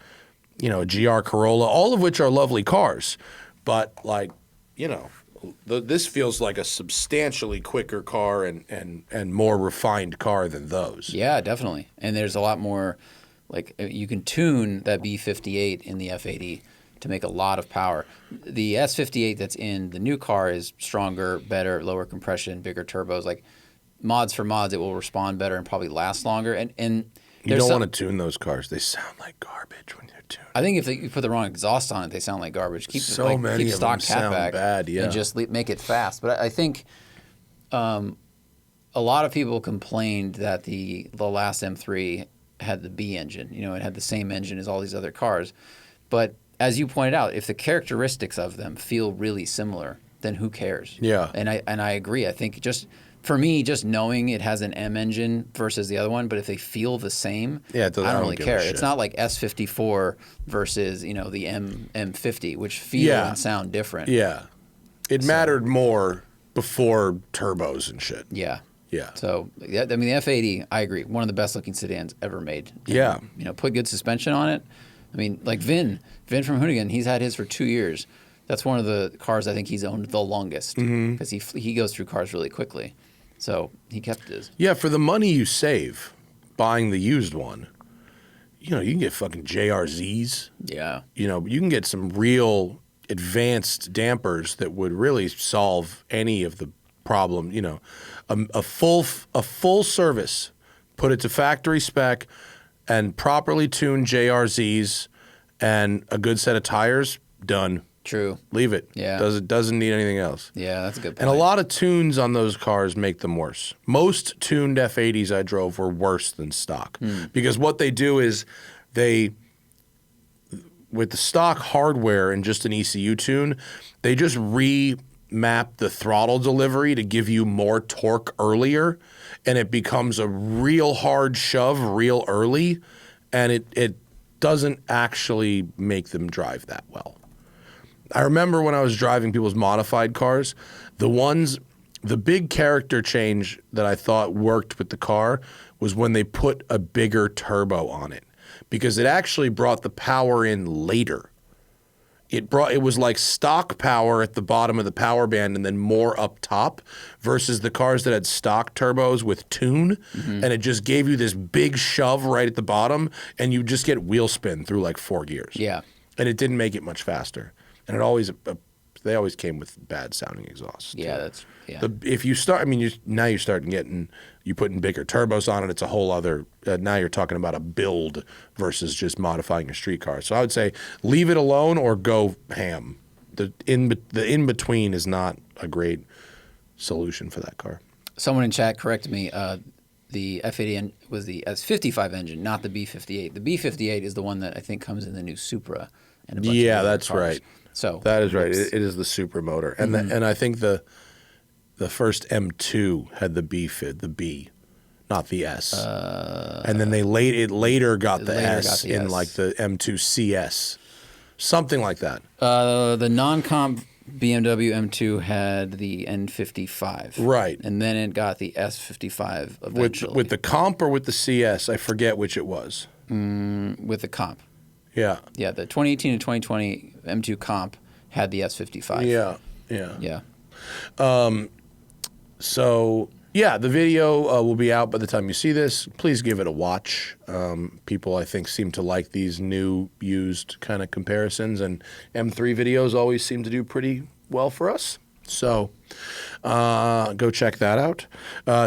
a GR Corolla, all of which are lovely cars. But like, this feels like a substantially quicker car and more refined car than those. Yeah, definitely. And there's a lot more, like you can tune that B58 in the F80 to make a lot of power. The S58 that's in the new car is stronger, better, lower compression, bigger turbos. Like mods for mods, it will respond better and probably last longer. And you don't want to tune those cars. They sound like garbage when they're tuned. I think if you put the wrong exhaust on it, they sound like garbage. Keep many keep of stock them sound catback bad, yeah. and just make it fast. But I think a lot of people complained that the last M3 had the B engine. It had the same engine as all these other cars. But as you pointed out, if the characteristics of them feel really similar, then who cares? Yeah. And I agree. I think for me, just knowing it has an M engine versus the other one, but if they feel the same, I don't really care. It's not like S54 versus the M50, which feel and sound different. Yeah, it mattered more before turbos and shit. Yeah. Yeah. So the F80, I agree, one of the best looking sedans ever made. Yeah. Put good suspension on it. I mean, like Vin from Hoonigan, he's had his for 2 years. That's one of the cars I think he's owned the longest because he goes through cars really quickly. So he kept his. Yeah, for the money you save buying the used one, you can get fucking JRZs. Yeah. You can get some real advanced dampers that would really solve any of the problem. A full service, put it to factory spec, and properly tuned JRZs and a good set of tires, done. True. Leave it. Yeah. Doesn't need anything else. Yeah, that's a good point. And a lot of tunes on those cars make them worse. Most tuned F80s I drove were worse than stock. Because what they do is with the stock hardware and just an ECU tune, they just remap the throttle delivery to give you more torque earlier, and it becomes a real hard shove real early, and it doesn't actually make them drive that well. I remember when I was driving people's modified cars, the big character change that I thought worked with the car was when they put a bigger turbo on it, because it actually brought the power in later. It was like stock power at the bottom of the power band and then more up top versus the cars that had stock turbos with tune, and it just gave you this big shove right at the bottom, and you just get wheel spin through like 4 gears. Yeah. And it didn't make it much faster. And they always came with bad sounding exhausts. Yeah, too. If you start, now you're starting getting, you putting bigger turbos on it. It's a whole other. Now you're talking about a build versus just modifying a street car. So I would say leave it alone or go ham. The in between is not a great solution for that car. Someone in chat corrected me. The F80 was the S55 engine, not the B58. The B58 is the one that I think comes in the new Supra. And a bunch of other that's cars. right. So that is right. It is the super motor, and and I think the first M2 had the B, not the S, and then it later got the S in like the M2 CS, something like that. The non-comp BMW M2 had the N55, right, and then it got the S55 eventually. With the comp or with the CS, I forget which it was. With the comp. Yeah. Yeah, the 2018 to 2020 M2 comp had the S55. Yeah. So, the video will be out by the time you see this. Please give it a watch. People, I think, seem to like these new used kind of comparisons, and M3 videos always seem to do pretty well for us. So, go check that out.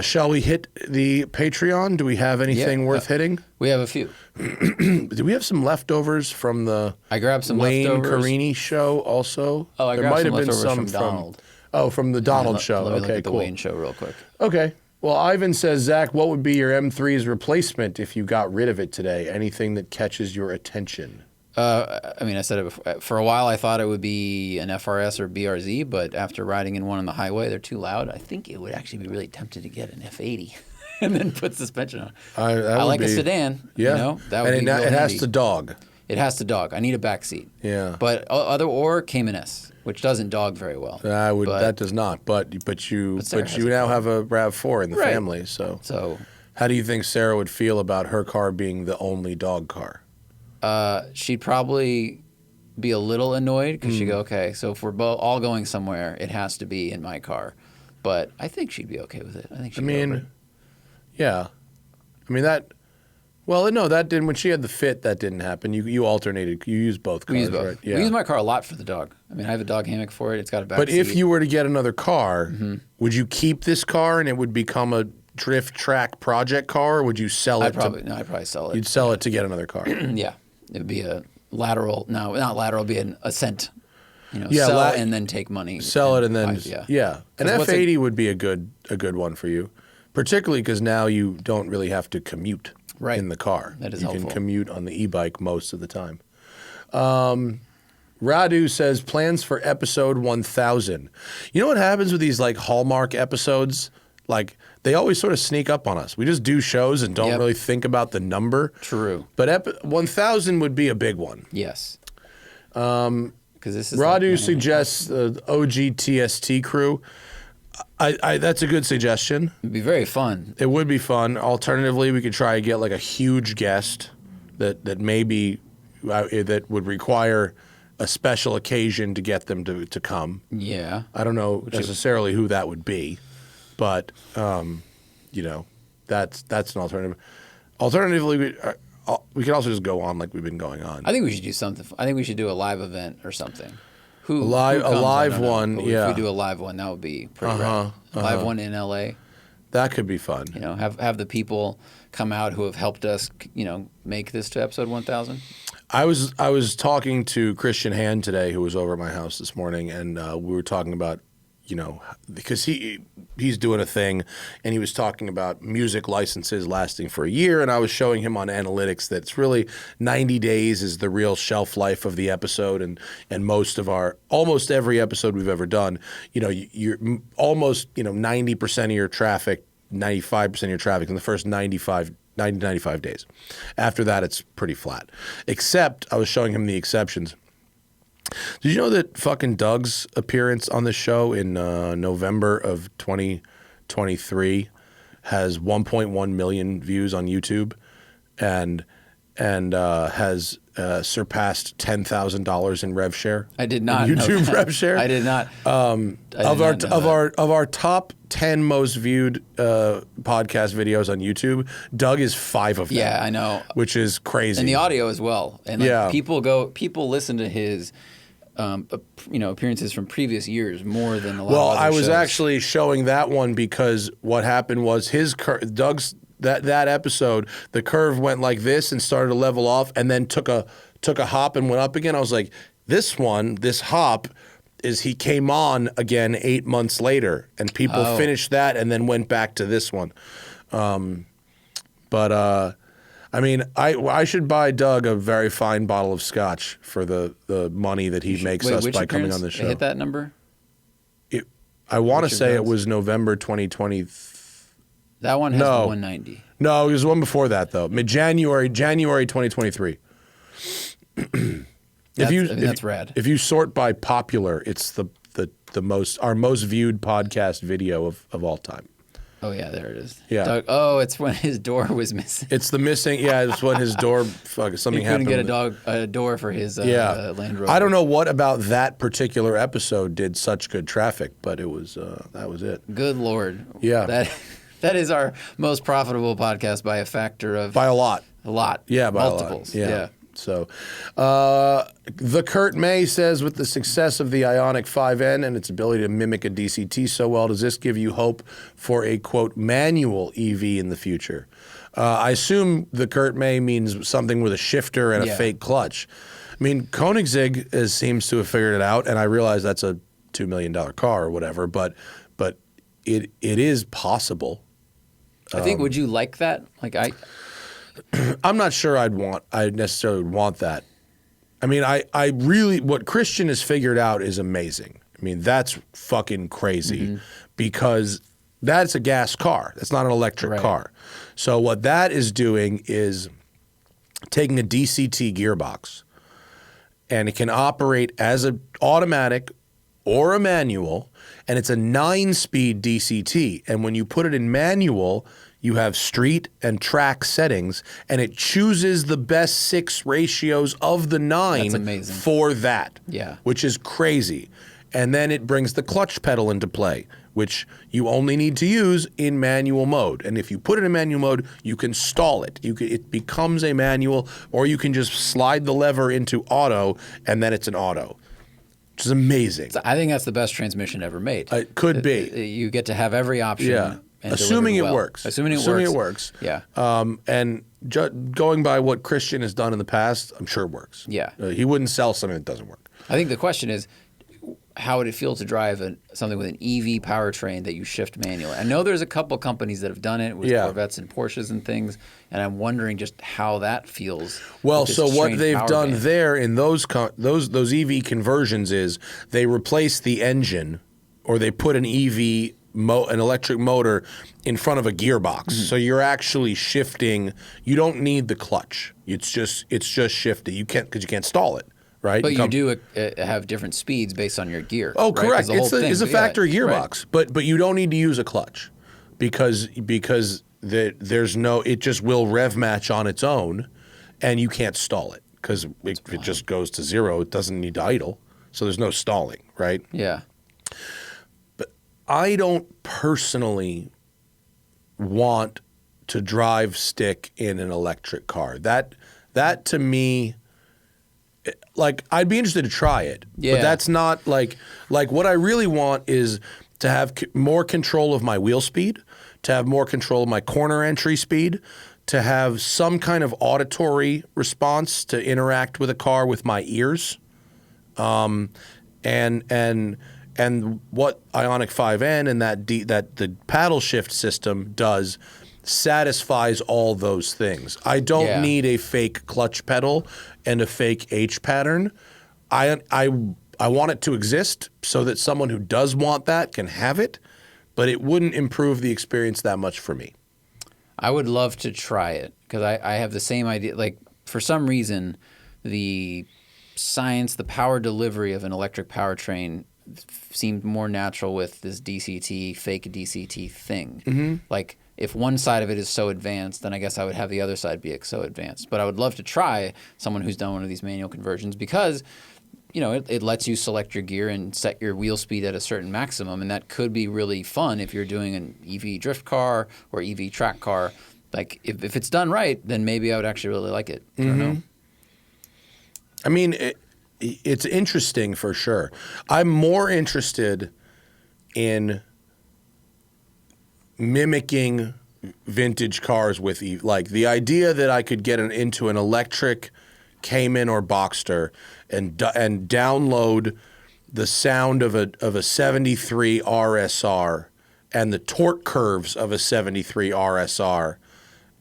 Shall we hit the Patreon? Do we have anything worth hitting? We have a few. Do we have some leftovers from the I grabbed some Wayne leftovers. Carini show also? Oh, I there grabbed might some have been leftovers some from Donald. From the Donald show. Let me look Okay, at the cool. Wayne show real quick. Okay. Well, Ivan says, Zach, what would be your M3's replacement if you got rid of it today? Anything that catches your attention? I said it before. For a while, I thought it would be an FRS or BRZ, but after riding in one on the highway, they're too loud. I think it would actually be really tempted to get an F80. and then put suspension on. I like a sedan. Yeah. You know, that would and be it has handy. to dog. It has to dog. I need a back seat. Yeah. But or Cayman S, which doesn't dog very well. That does not. But you now have a RAV4 in the family. So how do you think Sarah would feel about her car being the only dog car? She'd probably be a little annoyed because she'd go, okay, so if we're all going somewhere, it has to be in my car. But I think she'd be okay with it. I think she'd be over it. Yeah. I mean, that... Well, no, that didn't... When she had the Fit, that didn't happen. You alternated. You used both cars, We use both. right? Yeah. We use my car a lot for the dog. I mean, I have a dog hammock for it. It's got a back seat. But if you were to get another car, would you keep this car and it would become a drift track project car, or would you sell it? I'd probably sell it. You'd sell it to get another car. Yeah. It would be a lateral... No, not lateral. It would be an ascent. You know, Yeah, sell it and then take money. Sell it and then... Yeah. An 'Cause F80 would be a good one for you, particularly because now you don't really have to commute in the car. That is helpful. You can commute on the e-bike most of the time. Radu says, plans for episode 1000. You know what happens with these like Hallmark episodes? Like, they always sort of sneak up on us. We just do shows and don't really think about the number. True. But 1000 would be a big one. Yes. Because this is Radu suggests OG TST crew. That's a good suggestion. It'd be very fun. It would be fun. Alternatively, we could try to get like a huge guest that maybe that would require a special occasion to get them to come. Yeah. I don't know necessarily who that would be, but you know, that's an alternative. Alternatively, we could also just go on like we've been going on. I think we should do something. I think we should do a live event or something. A live one, If we do a live one, that would be pretty rad. A live one in LA. That could be fun. You know, have the people come out who have helped us, you know, make this to episode 1000. I was talking to Christian Hand today, who was over at my house this morning, and we were talking about, you know, because he's doing a thing, and he was talking about music licenses lasting for a year, and I was showing him on analytics that it's really 90 days is the real shelf life of the episode, and almost every episode we've ever done, you know, you're almost, you know, 90% of your traffic, 95% of your traffic in the first 95 days. After that, it's pretty flat. Except I was showing him the exceptions. Did you know that fucking Doug's appearance on the show in November of 2023 has 1.1 million views on YouTube and has surpassed $10,000 in rev share? I did not YouTube know that. rev share. I did not. Of our top 10 most viewed podcast videos on YouTube, Doug is 5 of them. Yeah, I know. Which is crazy. And the audio as well. And like people listen to his appearances from previous years more than a lot of other I was shows. actually showing that one because what happened was Doug's that episode, the curve went like this and started to level off and then took a hop and went up again. I was like, this hop is he came on again 8 months later, and people finished that and then went back to this one. I mean, I should buy Doug a very fine bottle of scotch for the money that he makes us by coming on the show. Hit that number? I want to say it was November 2020. That one has 190. No, it was the one before that though. January 2023. That's rad. If you sort by popular, it's our most viewed podcast video of all time. Oh yeah, there it is. Yeah. Doug, it's when his door was missing. It's the missing. Yeah, it's when his door. Something happened. He couldn't get a door for his Land Rover. I don't know what about that particular episode did such good traffic, but it was that was it. Good Lord. Yeah. That is our most profitable podcast by a factor of by a lot. A lot. Yeah, by multiples. A lot. Yeah. So, the Kurt May says, with the success of the Ioniq 5N and its ability to mimic a DCT so well, does this give you hope for a, quote, manual EV in the future? I assume the Kurt May means something with a shifter and a fake clutch. I mean, Koenigsegg seems to have figured it out, and I realize that's a $2 million car or whatever, but it is possible. I think, would you like that? I'm not sure I necessarily would want that. I mean, I really, what Christian has figured out is amazing. I mean, that's fucking crazy because That's a gas car. That's not an electric car. So what that is doing is taking a DCT gearbox, and it can operate as an automatic or a manual, and it's a 9-speed DCT. And when you put it in manual, you have street and track settings, and it chooses the best 6 ratios of the 9 for that, which is crazy. And then it brings the clutch pedal into play, which you only need to use in manual mode. And if you put it in manual mode, you can stall it. It becomes a manual, or you can just slide the lever into auto, and then it's an auto, which is amazing. I think that's the best transmission ever made. It could be. You get to have every option. Yeah. Assuming it works. Assuming it works. Yeah. And going by what Christian has done in the past, I'm sure it works. Yeah. He wouldn't sell something that doesn't work. I think the question is, how would it feel to drive something with an EV powertrain that you shift manually? I know there's a couple companies that have done it with Corvettes and Porsches and things, and I'm wondering just how that feels. Well, so what they've done there in those EV conversions is they replace the engine, or they put an an electric motor in front of a gearbox. So you're actually shifting. You don't need the clutch. It's just shifting. You can't, because you can't stall it. Right? But you do have different speeds based on your gear. Oh, correct. It's a factory gearbox, but you don't need to use a clutch because there's no. It just will rev match on its own, and you can't stall it because it just goes to 0. It doesn't need to idle, so there's no stalling, right? Yeah. But I don't personally want to drive stick in an electric car. That to me. Like, I'd be interested to try it, but that's not like what I really want is to have more control of my wheel speed, to have more control of my corner entry speed, to have some kind of auditory response to interact with a car with my ears, and what Ioniq 5N and that the paddle shift system does satisfies all those things. I don't need a fake clutch pedal and a fake H pattern. I want it to exist so that someone who does want that can have it, but it wouldn't improve the experience that much for me. I would love to try it because I have the same idea. Like, for some reason, the science, the power delivery of an electric powertrain seemed more natural with this DCT, fake DCT thing. Like, if one side of it is so advanced, then I guess I would have the other side be so advanced. But I would love to try someone who's done one of these manual conversions because, you know, it lets you select your gear and set your wheel speed at a certain maximum, and that could be really fun if you're doing an EV drift car or EV track car. Like, if it's done right, then maybe I would actually really like it. I don't know. I mean, it's interesting for sure. I'm more interested in mimicking vintage cars with like the idea that I could get into an electric Cayman or Boxster and download the sound of a 73 RSR and the torque curves of a 73 RSR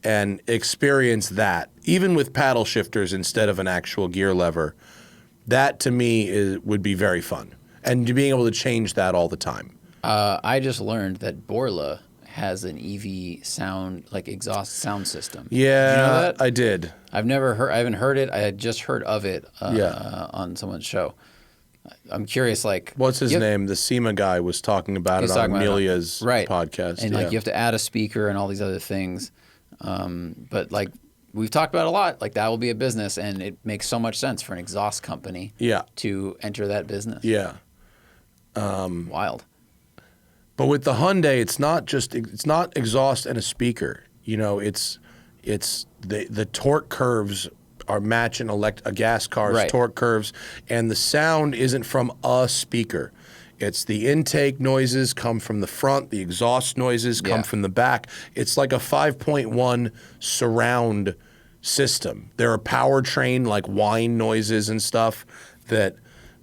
and experience that, even with paddle shifters instead of an actual gear lever. That to me would be very fun, and being able to change that all the time. I just learned that Borla has an EV sound, like exhaust sound system. Yeah, did you know that? I did. I haven't heard it. I had just heard of it on someone's show. I'm curious, like, what's his name? The SEMA guy was talking about it on Amelia's podcast. And like, you have to add a speaker and all these other things. But like, we've talked about it a lot. Like, that will be a business, and it makes so much sense for an exhaust company to enter that business. Yeah. Wild. But with the Hyundai, it's not exhaust and a speaker. You know, it's the torque curves are matching a gas car's torque curves, and the sound isn't from a speaker. It's the intake noises come from the front, the exhaust noises come from the back. It's like a 5.1 surround system. There are powertrain like whine noises and stuff that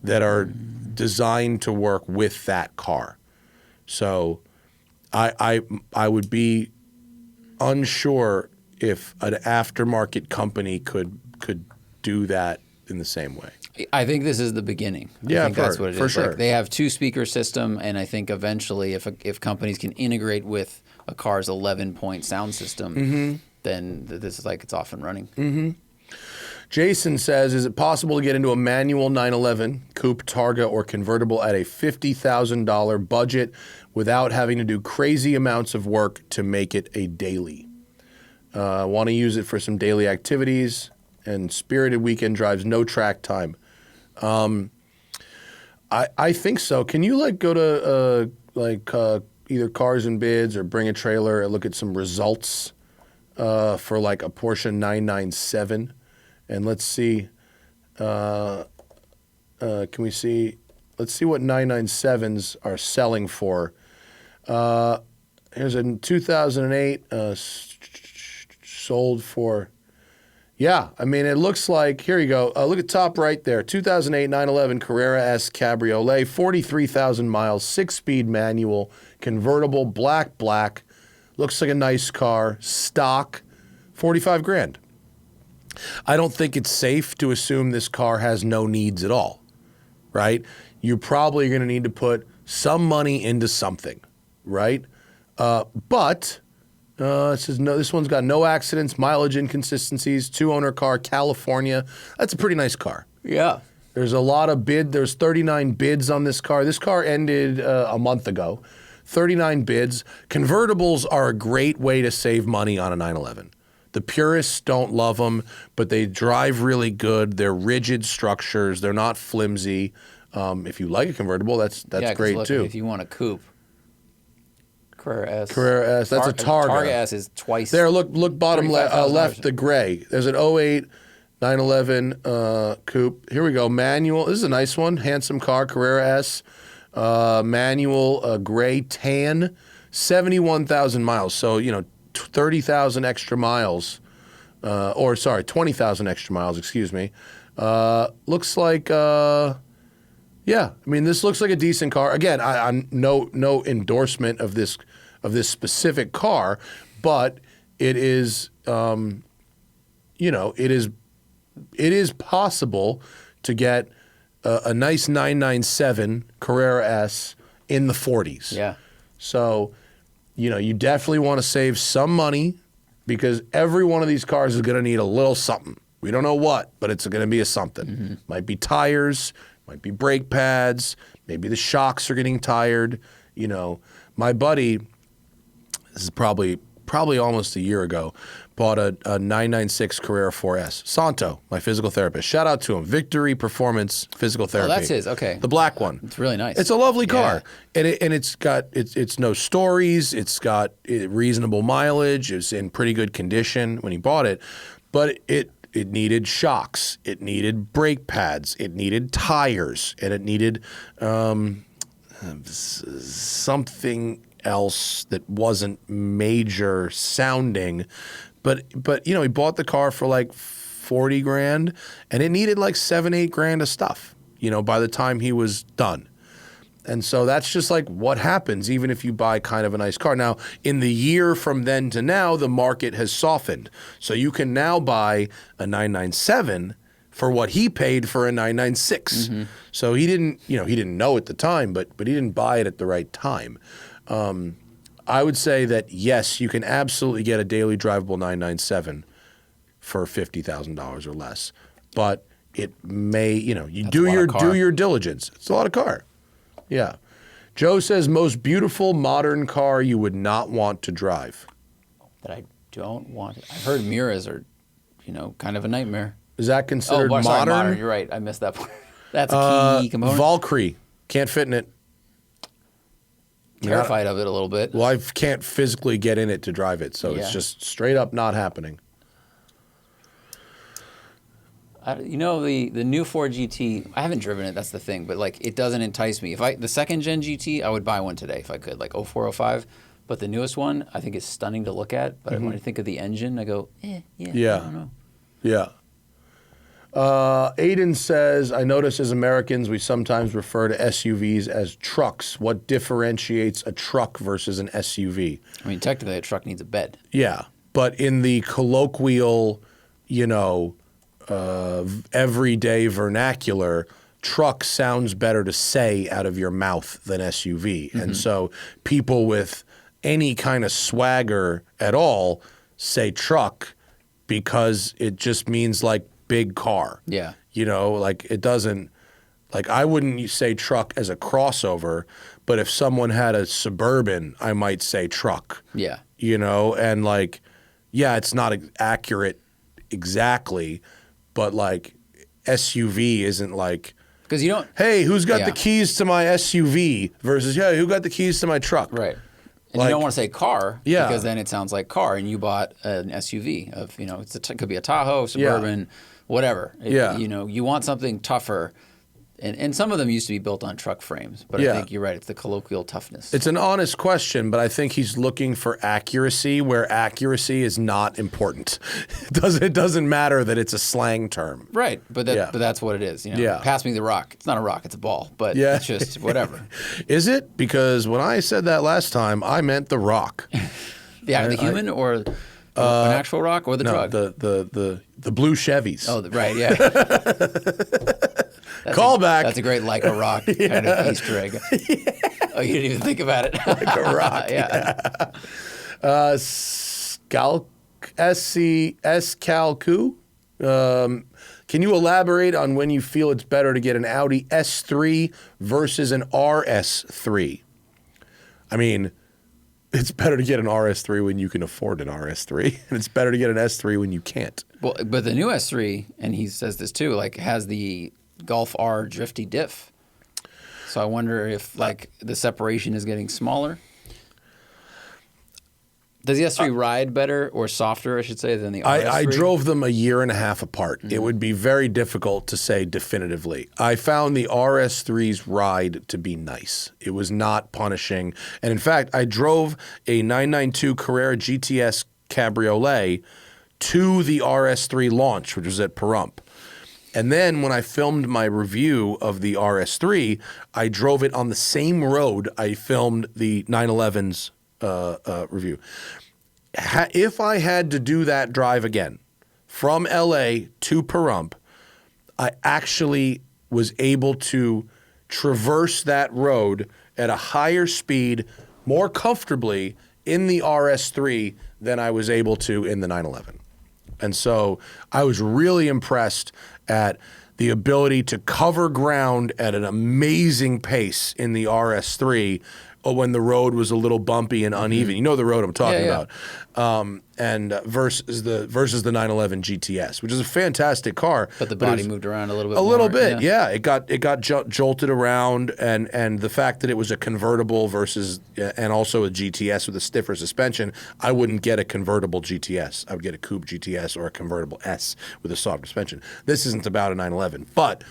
are designed to work with that car. So I would be unsure if an aftermarket company could do that in the same way. I think this is the beginning. Yeah, I think that's what it is. For sure. Like, they have 2-speaker system, and I think eventually if companies can integrate with a car's 11-point sound system, then this is like it's off and running. Jason says, is it possible to get into a manual 911, coupe, Targa, or convertible at a $50,000 budget without having to do crazy amounts of work to make it a daily? Want to use it for some daily activities and spirited weekend drives, no track time. I think so. Can you like go to either Cars and Bids or Bring a Trailer and look at some results for like a Porsche 997? And let's see, can we see, let's see what 997s are selling for. Here's a 2008 sold for, yeah, I mean, it looks like, here you go. Look at top right there, 2008 911 Carrera S Cabriolet, 43,000 miles, 6-speed manual, convertible, black. Looks like a nice car, stock, 45 grand. I don't think it's safe to assume this car has no needs at all, right? You're probably going to need to put some money into something, right? But it says no. This one's got no accidents, mileage inconsistencies, 2-owner car, California. That's a pretty nice car. Yeah. There's a lot of There's 39 bids on this car. This car ended a month ago. 39 bids. Convertibles are a great way to save money on a 911. The purists don't love them, but they drive really good. They're rigid structures. They're not flimsy. If you like a convertible, that's great look, too. If you want a coupe, Carrera S. That's a Targa. Targa S is twice. There, look bottom left, $35,000. the gray. There's an 08 911 coupe. Here we go. Manual. This is a nice one. Handsome car, Carrera S. Manual, gray, tan, 71,000 miles. So, 30,000 extra miles, 20,000 extra miles, excuse me. Looks like, yeah, I mean, this looks like a decent car. Again, I'm no endorsement of this specific car, but it is, it is possible to get a nice 997 Carrera S in the 40s. Yeah. So, you definitely want to save some money because every one of these cars is going to need a little something. We don't know what, but it's going to be a something. Might be tires, might be brake pads, maybe the shocks are getting tired. My buddy, this is probably almost a year ago, bought a 996 Carrera 4S. Santo, my physical therapist. Shout out to him. Victory Performance Physical Therapy. Oh, that's his. Okay. The black one. It's really nice. It's a lovely car. And it's no stories. It's got reasonable mileage. It's in pretty good condition when he bought it. But it needed shocks. It needed brake pads. It needed tires. And it needed something else that wasn't major sounding. But he bought the car for like 40 grand and it needed like 7-8 grand of stuff, by the time he was done. And so that's just like what happens even if you buy kind of a nice car. Now, in the year from then to now, the market has softened. So you can now buy a 997 for what he paid for a 996. So he didn't know at the time, but he didn't buy it at the right time. I would say that, yes, you can absolutely get a daily drivable 997 for $50,000 or less. But it may, do your diligence. It's a lot of car. Yeah. Joe says, most beautiful modern car you would not want to drive. That I don't want. I've heard Miras are, kind of a nightmare. Is that considered modern? Sorry, modern? You're right. I missed that part. That's a key component. Valkyrie. Can't fit in it. Terrified of it a little bit. Well, I can't physically get in it to drive it, so it's just straight up not happening. The new Ford GT, I haven't driven it, that's the thing, but like it doesn't entice me. The second gen GT, I would buy one today if I could, like 04, 05. But the newest one, I think is stunning to look at. But when I think of the engine, I go, I don't know. Yeah. Aiden says, I notice as Americans, we sometimes refer to SUVs as trucks. What differentiates a truck versus an SUV? I mean, technically, a truck needs a bed. Yeah. But in the colloquial, everyday vernacular, truck sounds better to say out of your mouth than SUV. Mm-hmm. And so people with any kind of swagger at all say truck because it just means like big car. Yeah. You know, like it doesn't, like I wouldn't say truck as a crossover, but if someone had a Suburban, I might say truck. Yeah. You know, and like, yeah, it's not accurate exactly, but like SUV isn't like, because you don't, hey, who's got the keys to my SUV versus, yeah, who got the keys to my truck? Right. And like, you don't want to say car yeah, because then it sounds like car, and you bought an SUV of, you know, it could be a Tahoe, Suburban, whatever. You know, you want something tougher. And some of them used to be built on truck frames, but I think you're right. It's the colloquial toughness. It's an honest question, but I think he's looking for accuracy where accuracy is not important. It doesn't matter that it's a slang term. Right, but that's what it is. You know, pass me the rock. It's not a rock, it's a ball, but it's just whatever. Is it? Because when I said that last time, I meant the rock. The human or an actual rock or the drug? The blue Chevys. Oh, right, yeah. Callback. That's a great like a rock kind of Easter egg. Oh, you didn't even think about it. Like a rock. Escalcu. Can you elaborate on when you feel it's better to get an Audi S3 versus an RS3? I mean, it's better to get an RS3 when you can afford an RS3, and it's better to get an S3 when you can't. Well, but the new S3, and he says this too, like has the Golf R drifty diff. So I wonder if like the separation is getting smaller. Does the S3 ride better or softer, I should say, than the RS3? I drove them a year and a half apart. Mm-hmm. It would be very difficult to say definitively. I found the RS3's ride to be nice. It was not punishing. And in fact, I drove a 992 Carrera GTS Cabriolet to the RS3 launch, which was at Pahrump. And then when I filmed my review of the RS3, I drove it on the same road I filmed the 911's review. If I had to do that drive again from LA to Pahrump, I actually was able to traverse that road at a higher speed, more comfortably in the RS3 than I was able to in the 911. And so I was really impressed at the ability to cover ground at an amazing pace in the RS3 when the road was a little bumpy and uneven. Mm-hmm. You know the road I'm talking about. And versus the 911 GTS, which is a fantastic car. But the body moved around a little bit. A little bit, yeah. It got jolted around, and the fact that it was a convertible versus and also a GTS with a stiffer suspension, I wouldn't get a convertible GTS. I would get a coupe GTS or a convertible S with a soft suspension. This isn't about a 911, but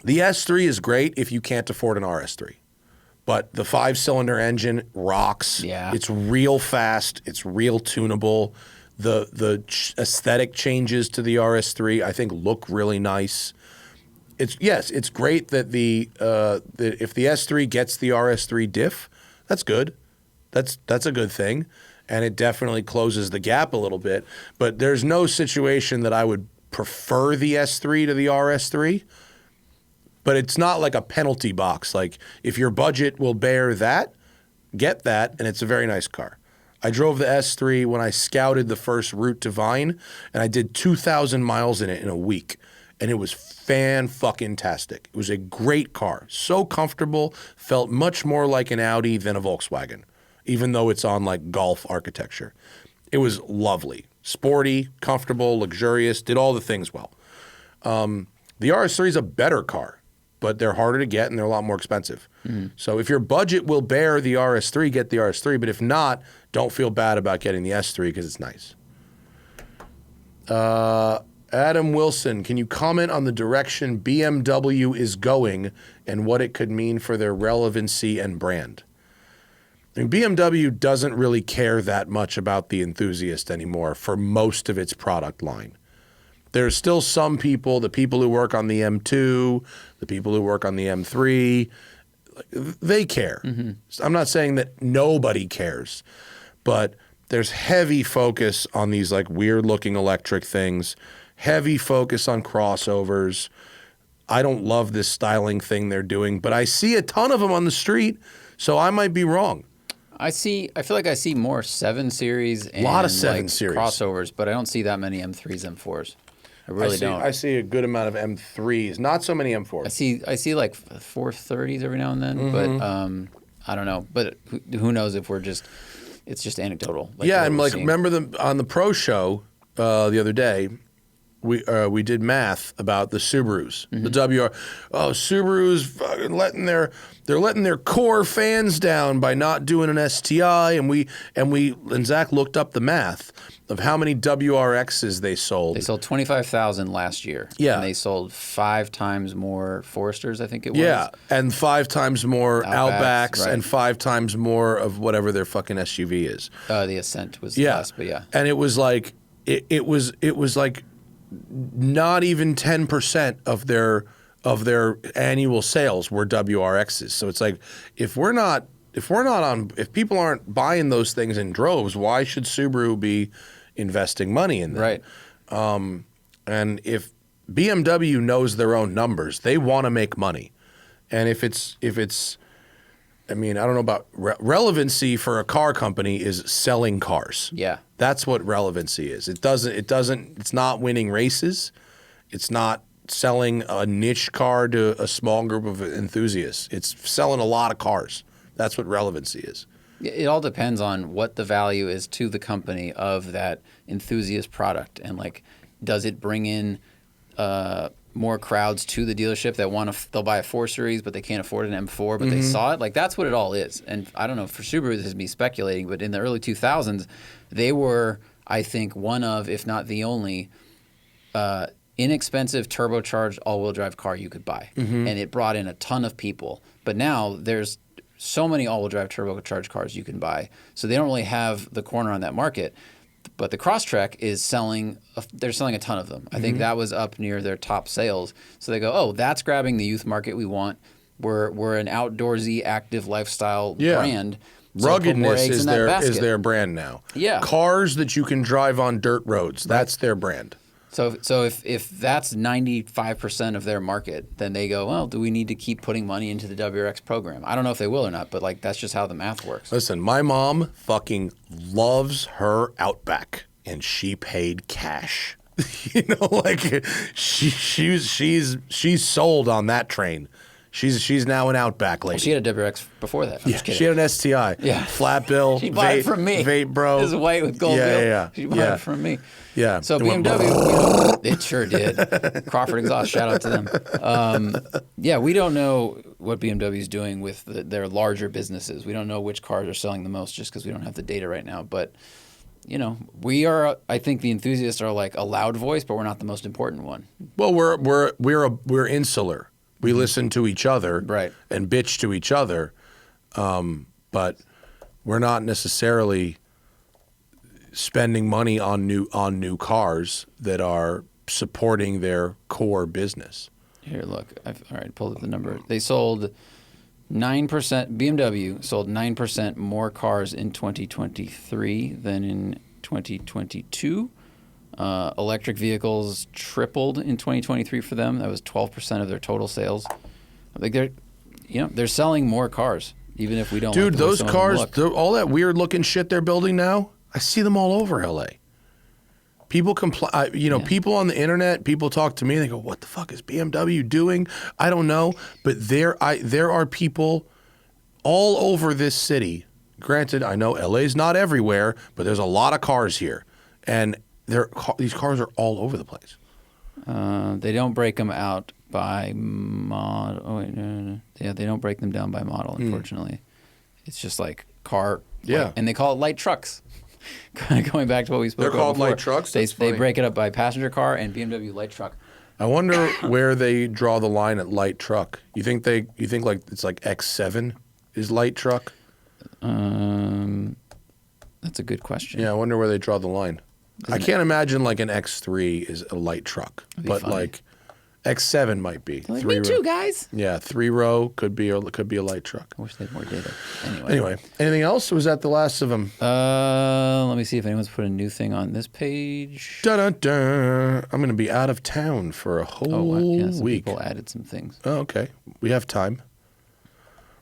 the S3 is great if you can't afford an RS3. But the 5-cylinder engine rocks. Yeah. It's real fast. It's real tunable. The aesthetic changes to the RS3 I think look really nice. It's great that if the S3 gets the RS3 diff, that's good. That's a good thing, and it definitely closes the gap a little bit. But there's no situation that I would prefer the S3 to the RS3. But it's not like a penalty box. Like, if your budget will bear that, get that, and it's a very nice car. I drove the S3 when I scouted the first route to Vine, and I did 2,000 miles in it in a week, and it was fan-fucking-tastic. It was a great car. So comfortable, felt much more like an Audi than a Volkswagen, even though it's on, like, Golf architecture. It was lovely. Sporty, comfortable, luxurious, did all the things well. The RS3 is a better car, but they're harder to get and they're a lot more expensive. Mm-hmm. So if your budget will bear the RS3, get the RS3. But if not, don't feel bad about getting the S3 because it's nice. Adam Wilson, can you comment on the direction BMW is going and what it could mean for their relevancy and brand? I mean, BMW doesn't really care that much about the enthusiast anymore for most of its product line. There's still some people, the people who work on the M2, the people who work on the M3, they care. Mm-hmm. I'm not saying that nobody cares, but there's heavy focus on these like weird looking electric things. heavy focus on crossovers. I don't love this styling thing they're doing, but I see a ton of them on the street, so I might be wrong. I feel like I see more 7 Series and lot of 7 Series crossovers, but I don't see that many M3s, M4s. I really don't. I see a good amount of M3s, not so many M4s. I see like 430s every now and then, but I don't know. But who knows if it's just anecdotal. Like and like remember on the Pro Show the other day, we did math about the Subarus, the WR. Oh, Subarus fucking letting their core fans down by not doing an STI, and Zach looked up the math of how many WRXs they sold. They sold 25,000 last year. Yeah, and they sold 5 times more Foresters, I think it was. Yeah, and 5 times more Outbacks, right. and 5 times more of whatever their fucking SUV is. The Ascent was less, but yeah. And it was like it was like not even 10% of their annual sales were WRXs. So it's like if people aren't buying those things in droves, why should Subaru be investing money in them? Right. And if BMW knows their own numbers, they want to make money. And if it's I mean, I don't know about relevancy for a car company is selling cars. Yeah. That's what relevancy is. It's not winning races. It's not selling a niche car to a small group of enthusiasts. It's selling a lot of cars. That's what relevancy is. It all depends on what the value is to the company of that enthusiast product. And like, does it bring in more crowds to the dealership that they'll buy a 4 Series, but they can't afford an M4, but they saw it. Like, that's what it all is. And I don't know, for Subaru, this is me speculating, but in the early 2000s, they were, I think, one of, if not the only, inexpensive turbocharged all-wheel drive car you could buy. And it brought in a ton of people. But now there's so many all-wheel drive turbocharged cars you can buy, so they don't really have the corner on that market. But the Crosstrek is they're selling a ton of them. I think that was up near their top sales. So they go, oh, that's grabbing the youth market we want. We're an outdoorsy, active lifestyle brand. So ruggedness is their brand now. Yeah. Cars that you can drive on dirt roads, that's their brand. So if that's 95% of their market, then they go, well, do we need to keep putting money into the WRX program? I don't know if they will or not, but like that's just how the math works. Listen, my mom fucking loves her Outback, and she paid cash. You know, like she's sold on that train. She's now an Outback lady. She had a WRX before that. I'm just kidding. She had an STI. Yeah. Flat bill. She bought it from me. Vape bro. This is white with gold bill. Yeah. She bought it from me. Yeah. So BMW, it sure did. Crawford Exhaust, shout out to them. We don't know what BMW is doing with their larger businesses. We don't know which cars are selling the most just because we don't have the data right now. But, you know, I think the enthusiasts are like a loud voice, but we're not the most important one. Well, we're insular. We listen to each other and bitch to each other, but we're not necessarily spending money on new cars that are supporting their core business. Here, look. All right, pulled up the number. They sold 9%. BMW sold 9% more cars in 2023 than in 2022. Electric vehicles tripled in 2023 for them. That was 12% of their total sales. Like they're selling more cars, even if we don't. Dude, like the way those some of cars, them look. all that weird looking shit they're building now, I see them all over LA. People complain, people on the internet, people talk to me, and they go, "What the fuck is BMW doing?" I don't know, but there are people all over this city. Granted, I know LA's not everywhere, but there's a lot of cars here, and these cars are all over the place. They don't break them out by model. Oh, wait, no. Yeah, they don't break them down by model, unfortunately. It's just like car. Yeah. And they call it light trucks. Going back to what we spoke about before. They're called light trucks? They break it up by passenger car and BMW light truck. I wonder where they draw the line at light truck. You think like it's like X7 is light truck? That's a good question. Yeah, I wonder where they draw the line. I can't imagine like an X3 is a light truck, but funny. like X7 might be. Like, me too, guys. Yeah, 3-row could be a light truck. I wish they had more data. Anyway, anything else? Or was that the last of them? Let me see if anyone's put a new thing on this page. Dun-dun-dun. I'm going to be out of town for a whole some week. People added some things. Oh, okay. We have time.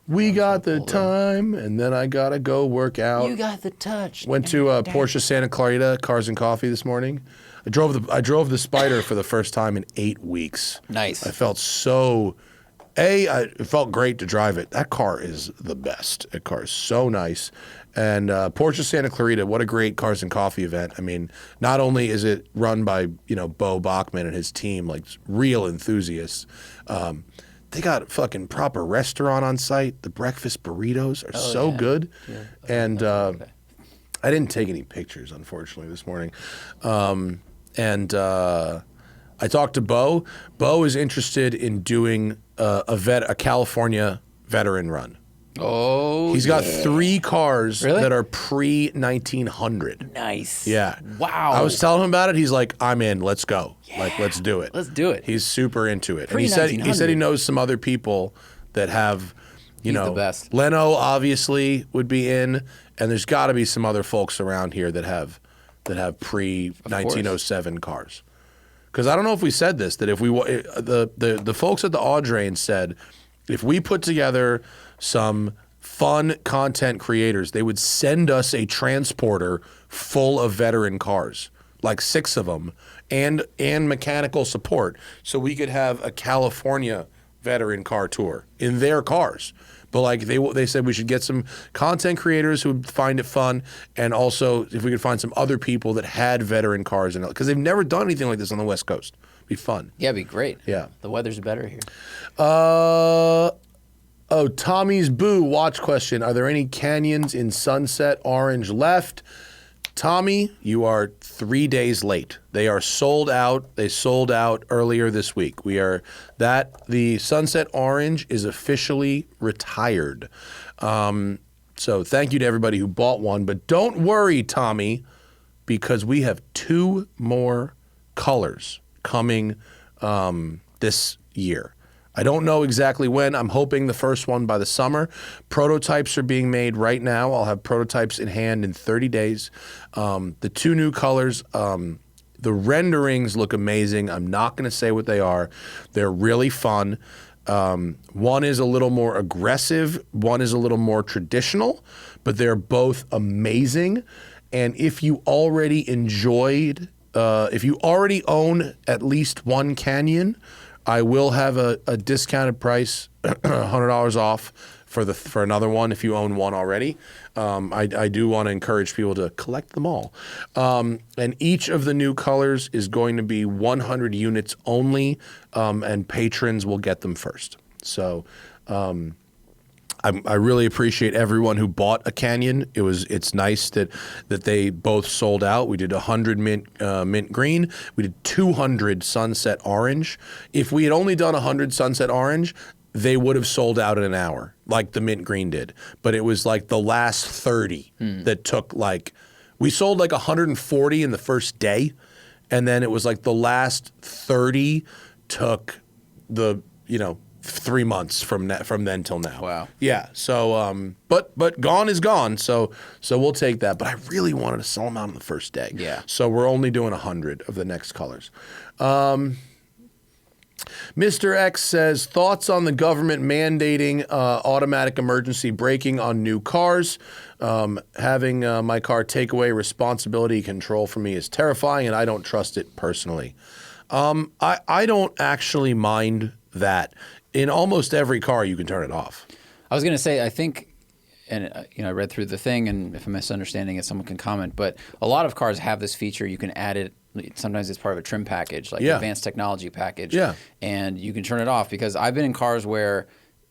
We got the time, and then I got to go work out. You got the touch. Went to Porsche Santa Clarita Cars and Coffee this morning. I drove the Spider for the first time in 8 weeks. Nice. I felt so... it felt great to drive it. That car is the best. That car is so nice. And Porsche Santa Clarita, what a great Cars and Coffee event. I mean, not only is it run by, Bo Bachman and his team, like real enthusiasts, they got a fucking proper restaurant on site. The breakfast burritos are so good. Yeah. And I didn't take any pictures, unfortunately, this morning. I talked to Bo. Bo is interested in doing a California veteran run. Oh, he's got 3 cars that are pre-1900. Nice. Yeah. Wow. I was telling him about it. He's like, I'm in. Let's go. Yeah. Like, let's do it. Let's do it. He's super into it. And he said he knows some other people that have, He's the best. Leno obviously would be in, and there's got to be some other folks around here that have pre-1907 cars. Because I don't know if we said this, that if we the folks at the Audrain said if we put together some fun content creators, they would send us a transporter full of veteran cars, like 6 of them, and mechanical support, so we could have a California veteran car tour in their cars. But like they said, we should get some content creators who would find it fun, and also if we could find some other people that had veteran cars, because they've never done anything like this on the West Coast. It'd be fun. Yeah, it'd be great. Yeah, the weather's better here. Tommy's Boo watch question: are there any canyons in Sunset Orange left? Tommy, you are 3 days late. They are sold out. They sold out earlier this week. The Sunset Orange is officially retired. So thank you to everybody who bought one. But don't worry, Tommy, because we have 2 more colors coming this year. I don't know exactly when. I'm hoping the first one by the summer. Prototypes are being made right now. I'll have prototypes in hand in 30 days. The 2 new colors, the renderings look amazing. I'm not going to say what they are. They're really fun. One is a little more aggressive. One is a little more traditional, but they're both amazing. And if you already if you already own at least one Canyon, I will have a discounted price, $100 off for another one if you own one already. I do want to encourage people to collect them all. And each of the new colors is going to be 100 units only, and patrons will get them first. So I really appreciate everyone who bought a Canyon. It's nice that they both sold out. We did 100 mint green. We did 200 sunset orange. If we had only done 100 sunset orange, they would have sold out in an hour, like the mint green did. But it was like the last 30 that took we sold like 140 in the first day, and then it was like the last 30 took 3 months from then till now. Wow. Yeah. So, but gone is gone. So we'll take that. But I really wanted to sell them out on the first day. Yeah. So we're only doing 100 of the next colors. Mr. X says, thoughts on the government mandating automatic emergency braking on new cars. Having my car take away responsibility control from me is terrifying, and I don't trust it personally. I don't actually mind that. In almost every car, you can turn it off. I was going to say, I think, and I read through the thing, and if I'm misunderstanding it, someone can comment, but a lot of cars have this feature. You can add it. Sometimes it's part of a trim package, like advanced technology package. Yeah. And you can turn it off, because I've been in cars where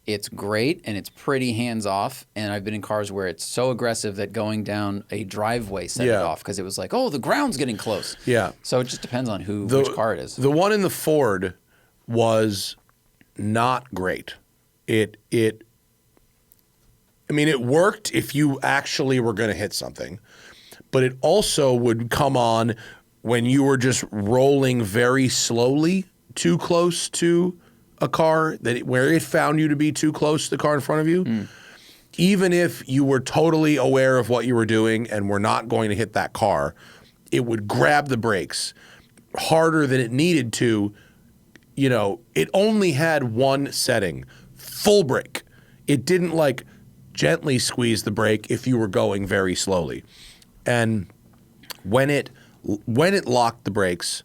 it's great and it's pretty hands-off, and I've been in cars where it's so aggressive that going down a driveway set it off, because it was like, oh, the ground's getting close. Yeah. So it just depends on which car it is. The one in the Ford was not great. It worked if you actually were going to hit something, but it also would come on when you were just rolling very slowly too close to a car, where it found you to be too close to the car in front of you, even if you were totally aware of what you were doing and were not going to hit that car, it would grab the brakes harder than it needed to. You know, it only had one setting, full brake. It didn't like gently squeeze the brake if you were going very slowly. And when it locked the brakes,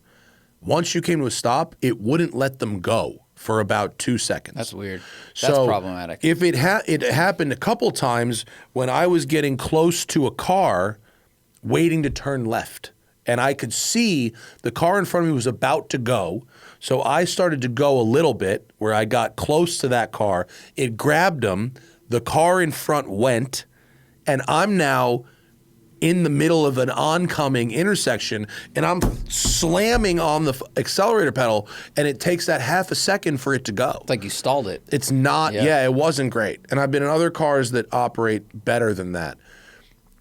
once you came to a stop, it wouldn't let them go for about 2 seconds. That's weird. That's problematic. If it happened a couple times when I was getting close to a car waiting to turn left, and I could see the car in front of me was about to go. So I started to go a little bit where I got close to that car. It grabbed them. The car in front went, and I'm now in the middle of an oncoming intersection, and I'm slamming on the accelerator pedal, and it takes that half a second for it to go. It's like you stalled it. It's not, it wasn't great. And I've been in other cars that operate better than that.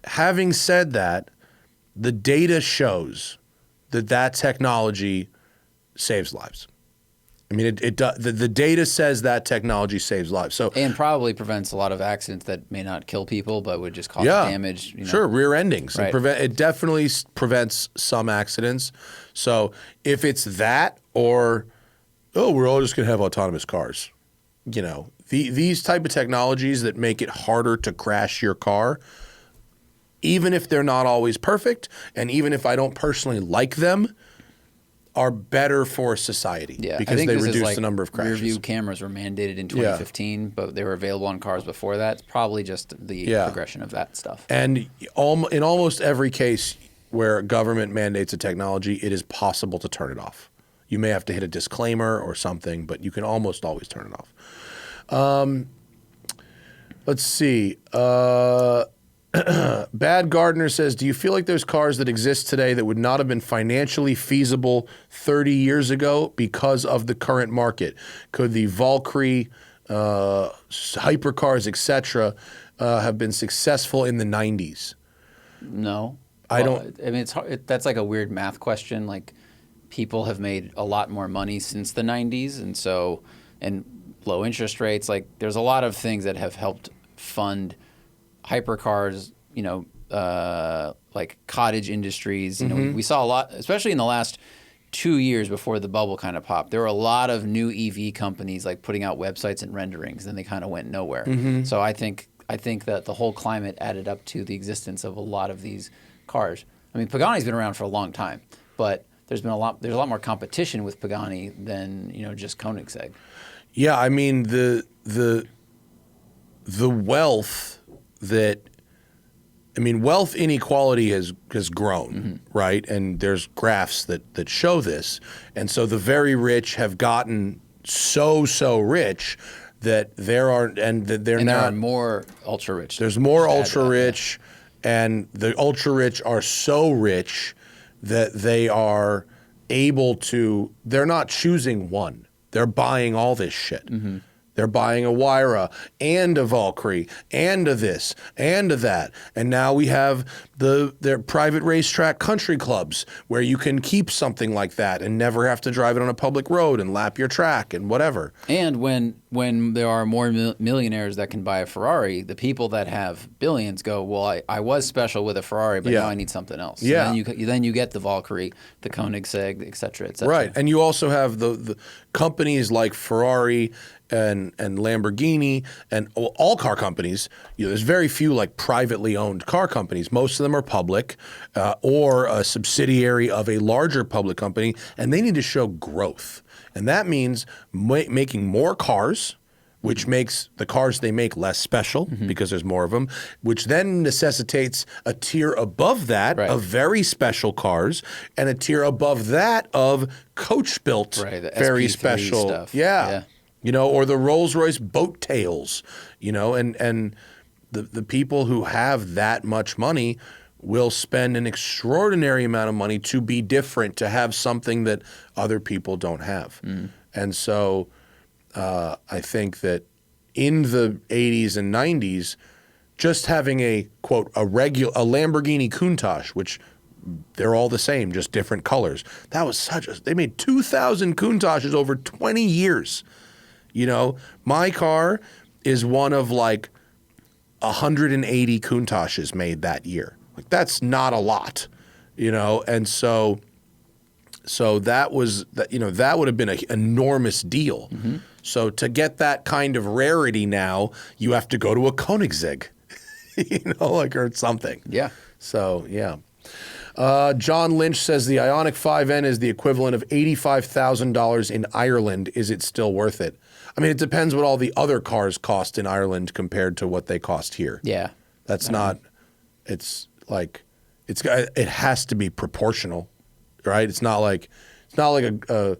Having said that, the data shows that technology saves lives. I mean, the data says that technology saves lives. And probably prevents a lot of accidents that may not kill people, but would just cause damage. You know? Sure, rear endings. Right. It definitely prevents some accidents. So if it's that, or, we're all just going to have autonomous cars. You know, these type of technologies that make it harder to crash your car, even if they're not always perfect, and even if I don't personally like them, are better for society because they reduce the number of crashes. Rear view cameras were mandated in 2015, but they were available on cars before that. It's probably just the progression of that stuff. And in almost every case where government mandates a technology, it is possible to turn it off. You may have to hit a disclaimer or something, but you can almost always turn it off. Let's see. Bad Gardener says, do you feel like there's cars that exist today that would not have been financially feasible 30 years ago because of the current market? Could the Valkyrie, hypercars, etc., have been successful in the 90s? No. I mean, it's hard, that's like a weird math question. Like, people have made a lot more money since the 90s, and low interest rates. Like, there's a lot of things that have helped fund hypercars, like cottage industries. You know, we saw a lot, especially in the last 2 years before the bubble kind of popped. There were a lot of new EV companies like putting out websites and renderings, and they kind of went nowhere. So I think that the whole climate added up to the existence of a lot of these cars. I mean, Pagani's been around for a long time, but there's a lot more competition with Pagani than just Koenigsegg. Yeah, I mean the wealth wealth inequality has grown, right? And there's graphs that show this. And so the very rich have gotten so rich that there are more ultra rich. There's more ultra rich, and the ultra rich are so rich that they are able to. They're not choosing one. They're buying all this shit. They're buying a Wyra and a Valkyrie and a this and a that. And now we have their private racetrack country clubs where you can keep something like that and never have to drive it on a public road and lap your track and whatever. And when there are more millionaires that can buy a Ferrari, the people that have billions go, well, I was special with a Ferrari, but now I need something else. So then you get the Valkyrie, the Koenigsegg, et cetera, et cetera. Right. And you also have the companies like Ferrari and Lamborghini and all car companies. There's very few like privately owned car companies. Most of them are public or a subsidiary of a larger public company, and they need to show growth. And that means making more cars, which makes the cars they make less special because there's more of them, which then necessitates a tier above that of very special cars and a tier above that of coach-built very special stuff. Yeah. Or the Rolls-Royce boat tails, and the people who have that much money will spend an extraordinary amount of money to be different, to have something that other people don't have. And so I think that in the 80s and 90s, just having a, quote, a Lamborghini Countach, which they're all the same, just different colors. That was they made 2,000 Countachs over 20 years. You know, my car is one of like 180 Countachs made that year. Like, that's not a lot, you know? And so that was, you know, that would have been an enormous deal. Mm-hmm. So to get that kind of rarity now, you have to go to a Koenigsegg, you know, like, or something. Yeah. So, yeah. John Lynch says the Ioniq 5N is the equivalent of $85,000 in Ireland. Is it still worth it? I mean, it depends what all the other cars cost in Ireland compared to what they cost here. Yeah. That's not, it's like, it has to be proportional, right? It's not like a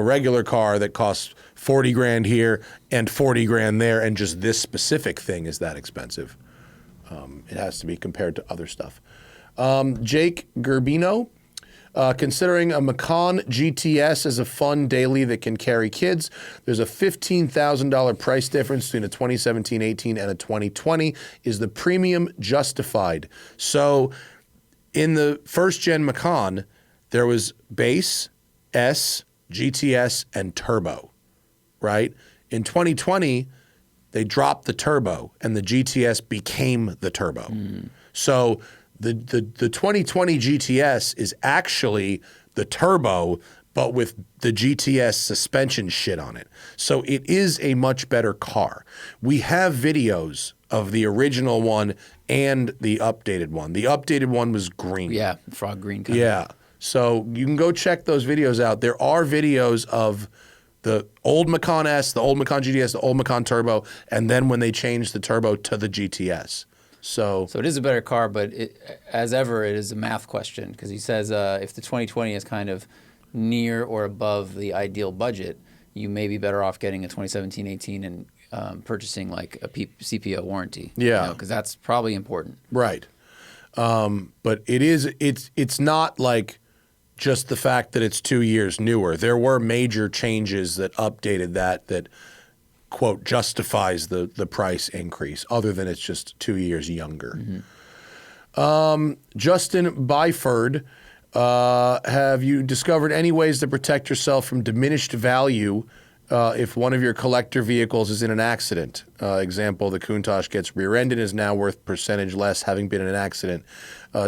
regular car that costs 40 grand here and 40 grand there, and just this specific thing is that expensive. It has to be compared to other stuff. Jake Gerbino, considering a Macan GTS as a fun daily that can carry kids, there's a $15,000 price difference between a 2017-18 and a 2020. Is the premium justified? So in the first-gen Macan, there was base, S, GTS, and turbo, right? In 2020, they dropped the turbo, and the GTS became the turbo. So the 2020 GTS is actually the turbo, but with the GTS suspension shit on it. So it is a much better car. We have videos of the original one and the updated one. The updated one was green. Yeah, frog green color. Yeah. So you can go check those videos out. There are videos of the old Macan S, the old Macan GTS, the old Macan Turbo, and then when they changed the turbo to the GTS. So it is a better car, but as ever, it is a math question, because he says if the 2020 is kind of near or above the ideal budget, you may be better off getting a 2017-18 and purchasing like a CPO warranty. Yeah. Because that's probably important. Right. But it's not like just the fact that it's 2 years newer. There were major changes that updated that quote, justifies the price increase, other than it's just 2 years younger. Mm-hmm. Justin Byford, have you discovered any ways to protect yourself from diminished value if one of your collector vehicles is in an accident? Example, the Countach gets rear-ended and is now worth percentage less having been in an accident.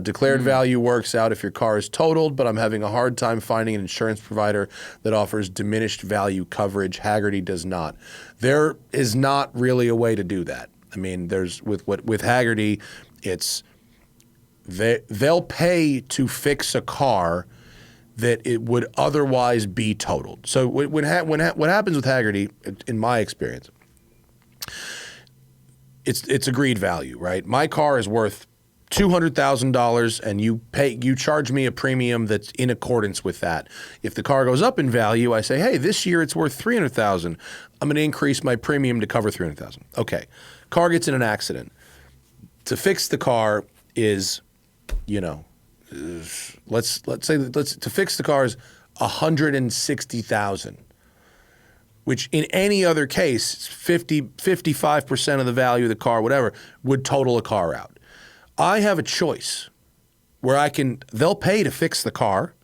Declared value works out if your car is totaled, but I'm having a hard time finding an insurance provider that offers diminished value coverage. Haggerty does not. There is not really a way to do that. I mean, with Haggerty, it's they'll pay to fix a car that it would otherwise be totaled. So what happens with Haggerty, in my experience, it's agreed value, right? My car is worth $200,000, and you charge me a premium that's in accordance with that. If the car goes up in value, I say, hey, this year it's worth $300,000. I'm going to increase my premium to cover $300,000. Okay, car gets in an accident. To fix the car is, you know, let's say to fix the car is $160,000, which in any other case, 55% of the value of the car, whatever, would total a car out. I have a choice where they'll pay to fix the car,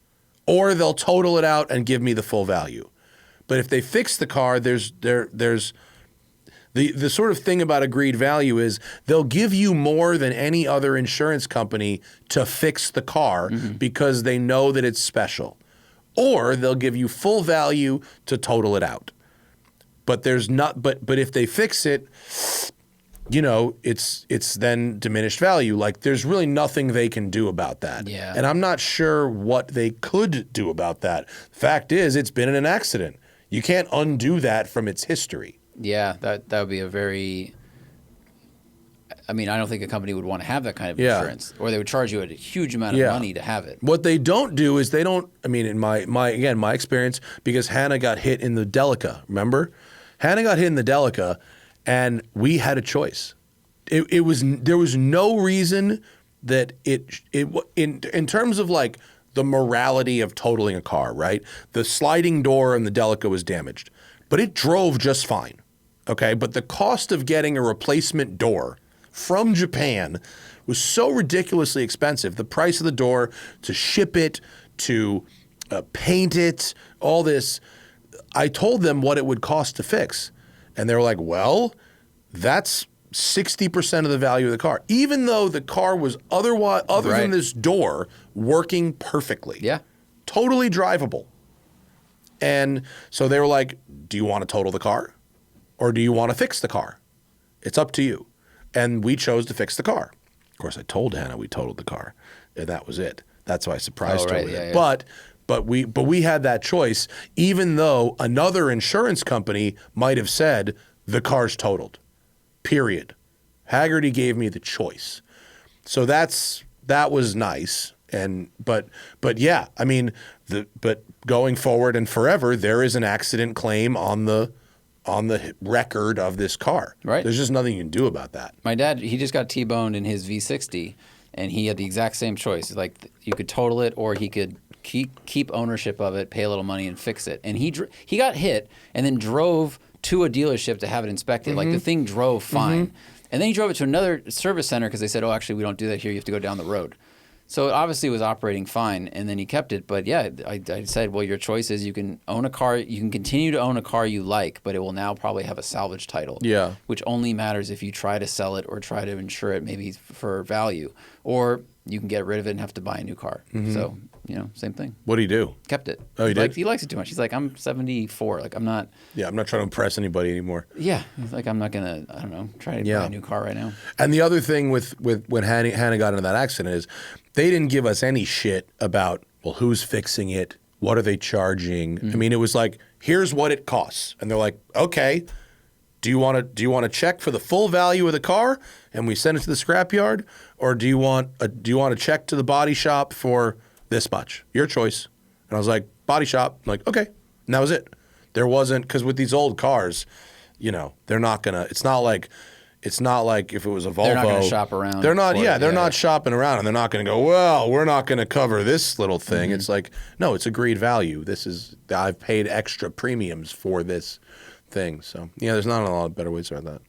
or they'll total it out and give me the full value. But if they fix the car, there's the sort of thing about agreed value is they'll give you more than any other insurance company to fix the car because they know that it's special. Or they'll give you full value to total it out. But but if they fix it, you know, it's then diminished value. Like, there's really nothing they can do about that. Yeah. And I'm not sure what they could do about that. Fact is, it's been in an accident. You can't undo that from its history. Yeah, that would be a very... I mean, I don't think a company would want to have that kind of insurance, or they would charge you a huge amount of money to have it. What they don't do is I mean, in my experience, because Hannah got hit in the Delica, remember? Hannah got hit in the Delica, and we had a choice. There was no reason that in terms of like the morality of totaling a car, right? The sliding door in the Delica was damaged, but it drove just fine. Okay, but the cost of getting a replacement door from Japan was so ridiculously expensive. The price of the door, to ship it, to paint it, all this. I told them what it would cost to fix. And they were like, well, that's 60% of the value of the car. Even though the car was otherwise, other than this door, working perfectly. Yeah. Totally drivable. And so they were like, do you want to total the car? Or do you want to fix the car? It's up to you. And we chose to fix the car. Of course, I told Hannah we totaled the car. And that was it. That's why I surprised her with it. Yeah. But we had that choice, even though another insurance company might have said the car's totaled. Period. Haggerty gave me the choice. So that was nice. And but yeah, I mean, but going forward and forever, there is an accident claim on the record of this car. Right. There's just nothing you can do about that. My dad, he just got T-boned in his V60, and he had the exact same choice. Like, you could total it, or he could keep ownership of it, pay a little money, and fix it. And he got hit, and then drove to a dealership to have it inspected. Like, the thing drove fine. And then he drove it to another service center because they said, oh, actually, we don't do that here. You have to go down the road. So it obviously was operating fine, and then he kept it. But yeah, I said, well, your choice is you can own a car, you can continue to own a car you like, but it will now probably have a salvage title. Yeah. Which only matters if you try to sell it or try to insure it maybe for value. Or you can get rid of it and have to buy a new car. So, same thing. What do you do? Kept it. Oh, you did? He likes it too much. He's like, I'm 74. Like, I'm not. Yeah, I'm not trying to impress anybody anymore. Yeah. He's like, I'm not going to, I don't know, try to buy a new car right now. And the other thing with when Hannah got into that accident is they didn't give us any shit about, well, who's fixing it? What are they charging? I mean, it was like, here's what it costs. And they're like, okay, do you want to check for the full value of the car and we send it to the scrapyard? Or do you want a check to the body shop for this much? Your choice. And I was like, body shop. I'm like, okay. And that was it. There wasn't, because with these old cars, they're not going to, it's not like if it was a Volvo. They're not going to shop around. They're not, they're not shopping around, and they're not going to go, well, we're not going to cover this little thing. It's like, no, it's agreed value. I've paid extra premiums for this thing. So, yeah, there's not a lot of better ways about that.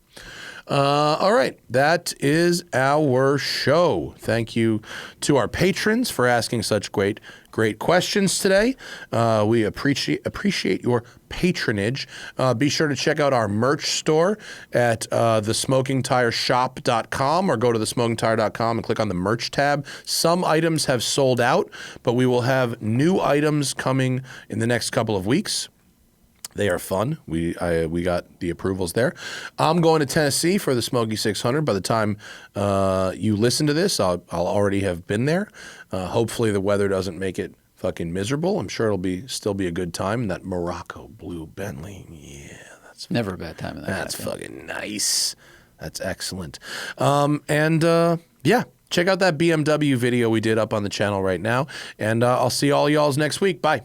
All right, that is our show. Thank you to our patrons for asking such great questions today. We appreciate your patronage. Be sure to check out our merch store at thesmokingtireshop.com or go to thesmokingtire.com and click on the merch tab. Some items have sold out, but we will have new items coming in the next couple of weeks. They are fun. We got the approvals there. I'm going to Tennessee for the Smoky 600. By the time you listen to this, I'll already have been there. Hopefully the weather doesn't make it fucking miserable. I'm sure it'll still be a good time. That Morocco blue Bentley, yeah, that's never a bad time in that. That's fucking nice. That's excellent. Yeah, check out that BMW video we did up on the channel right now. And I'll see all y'all's next week. Bye.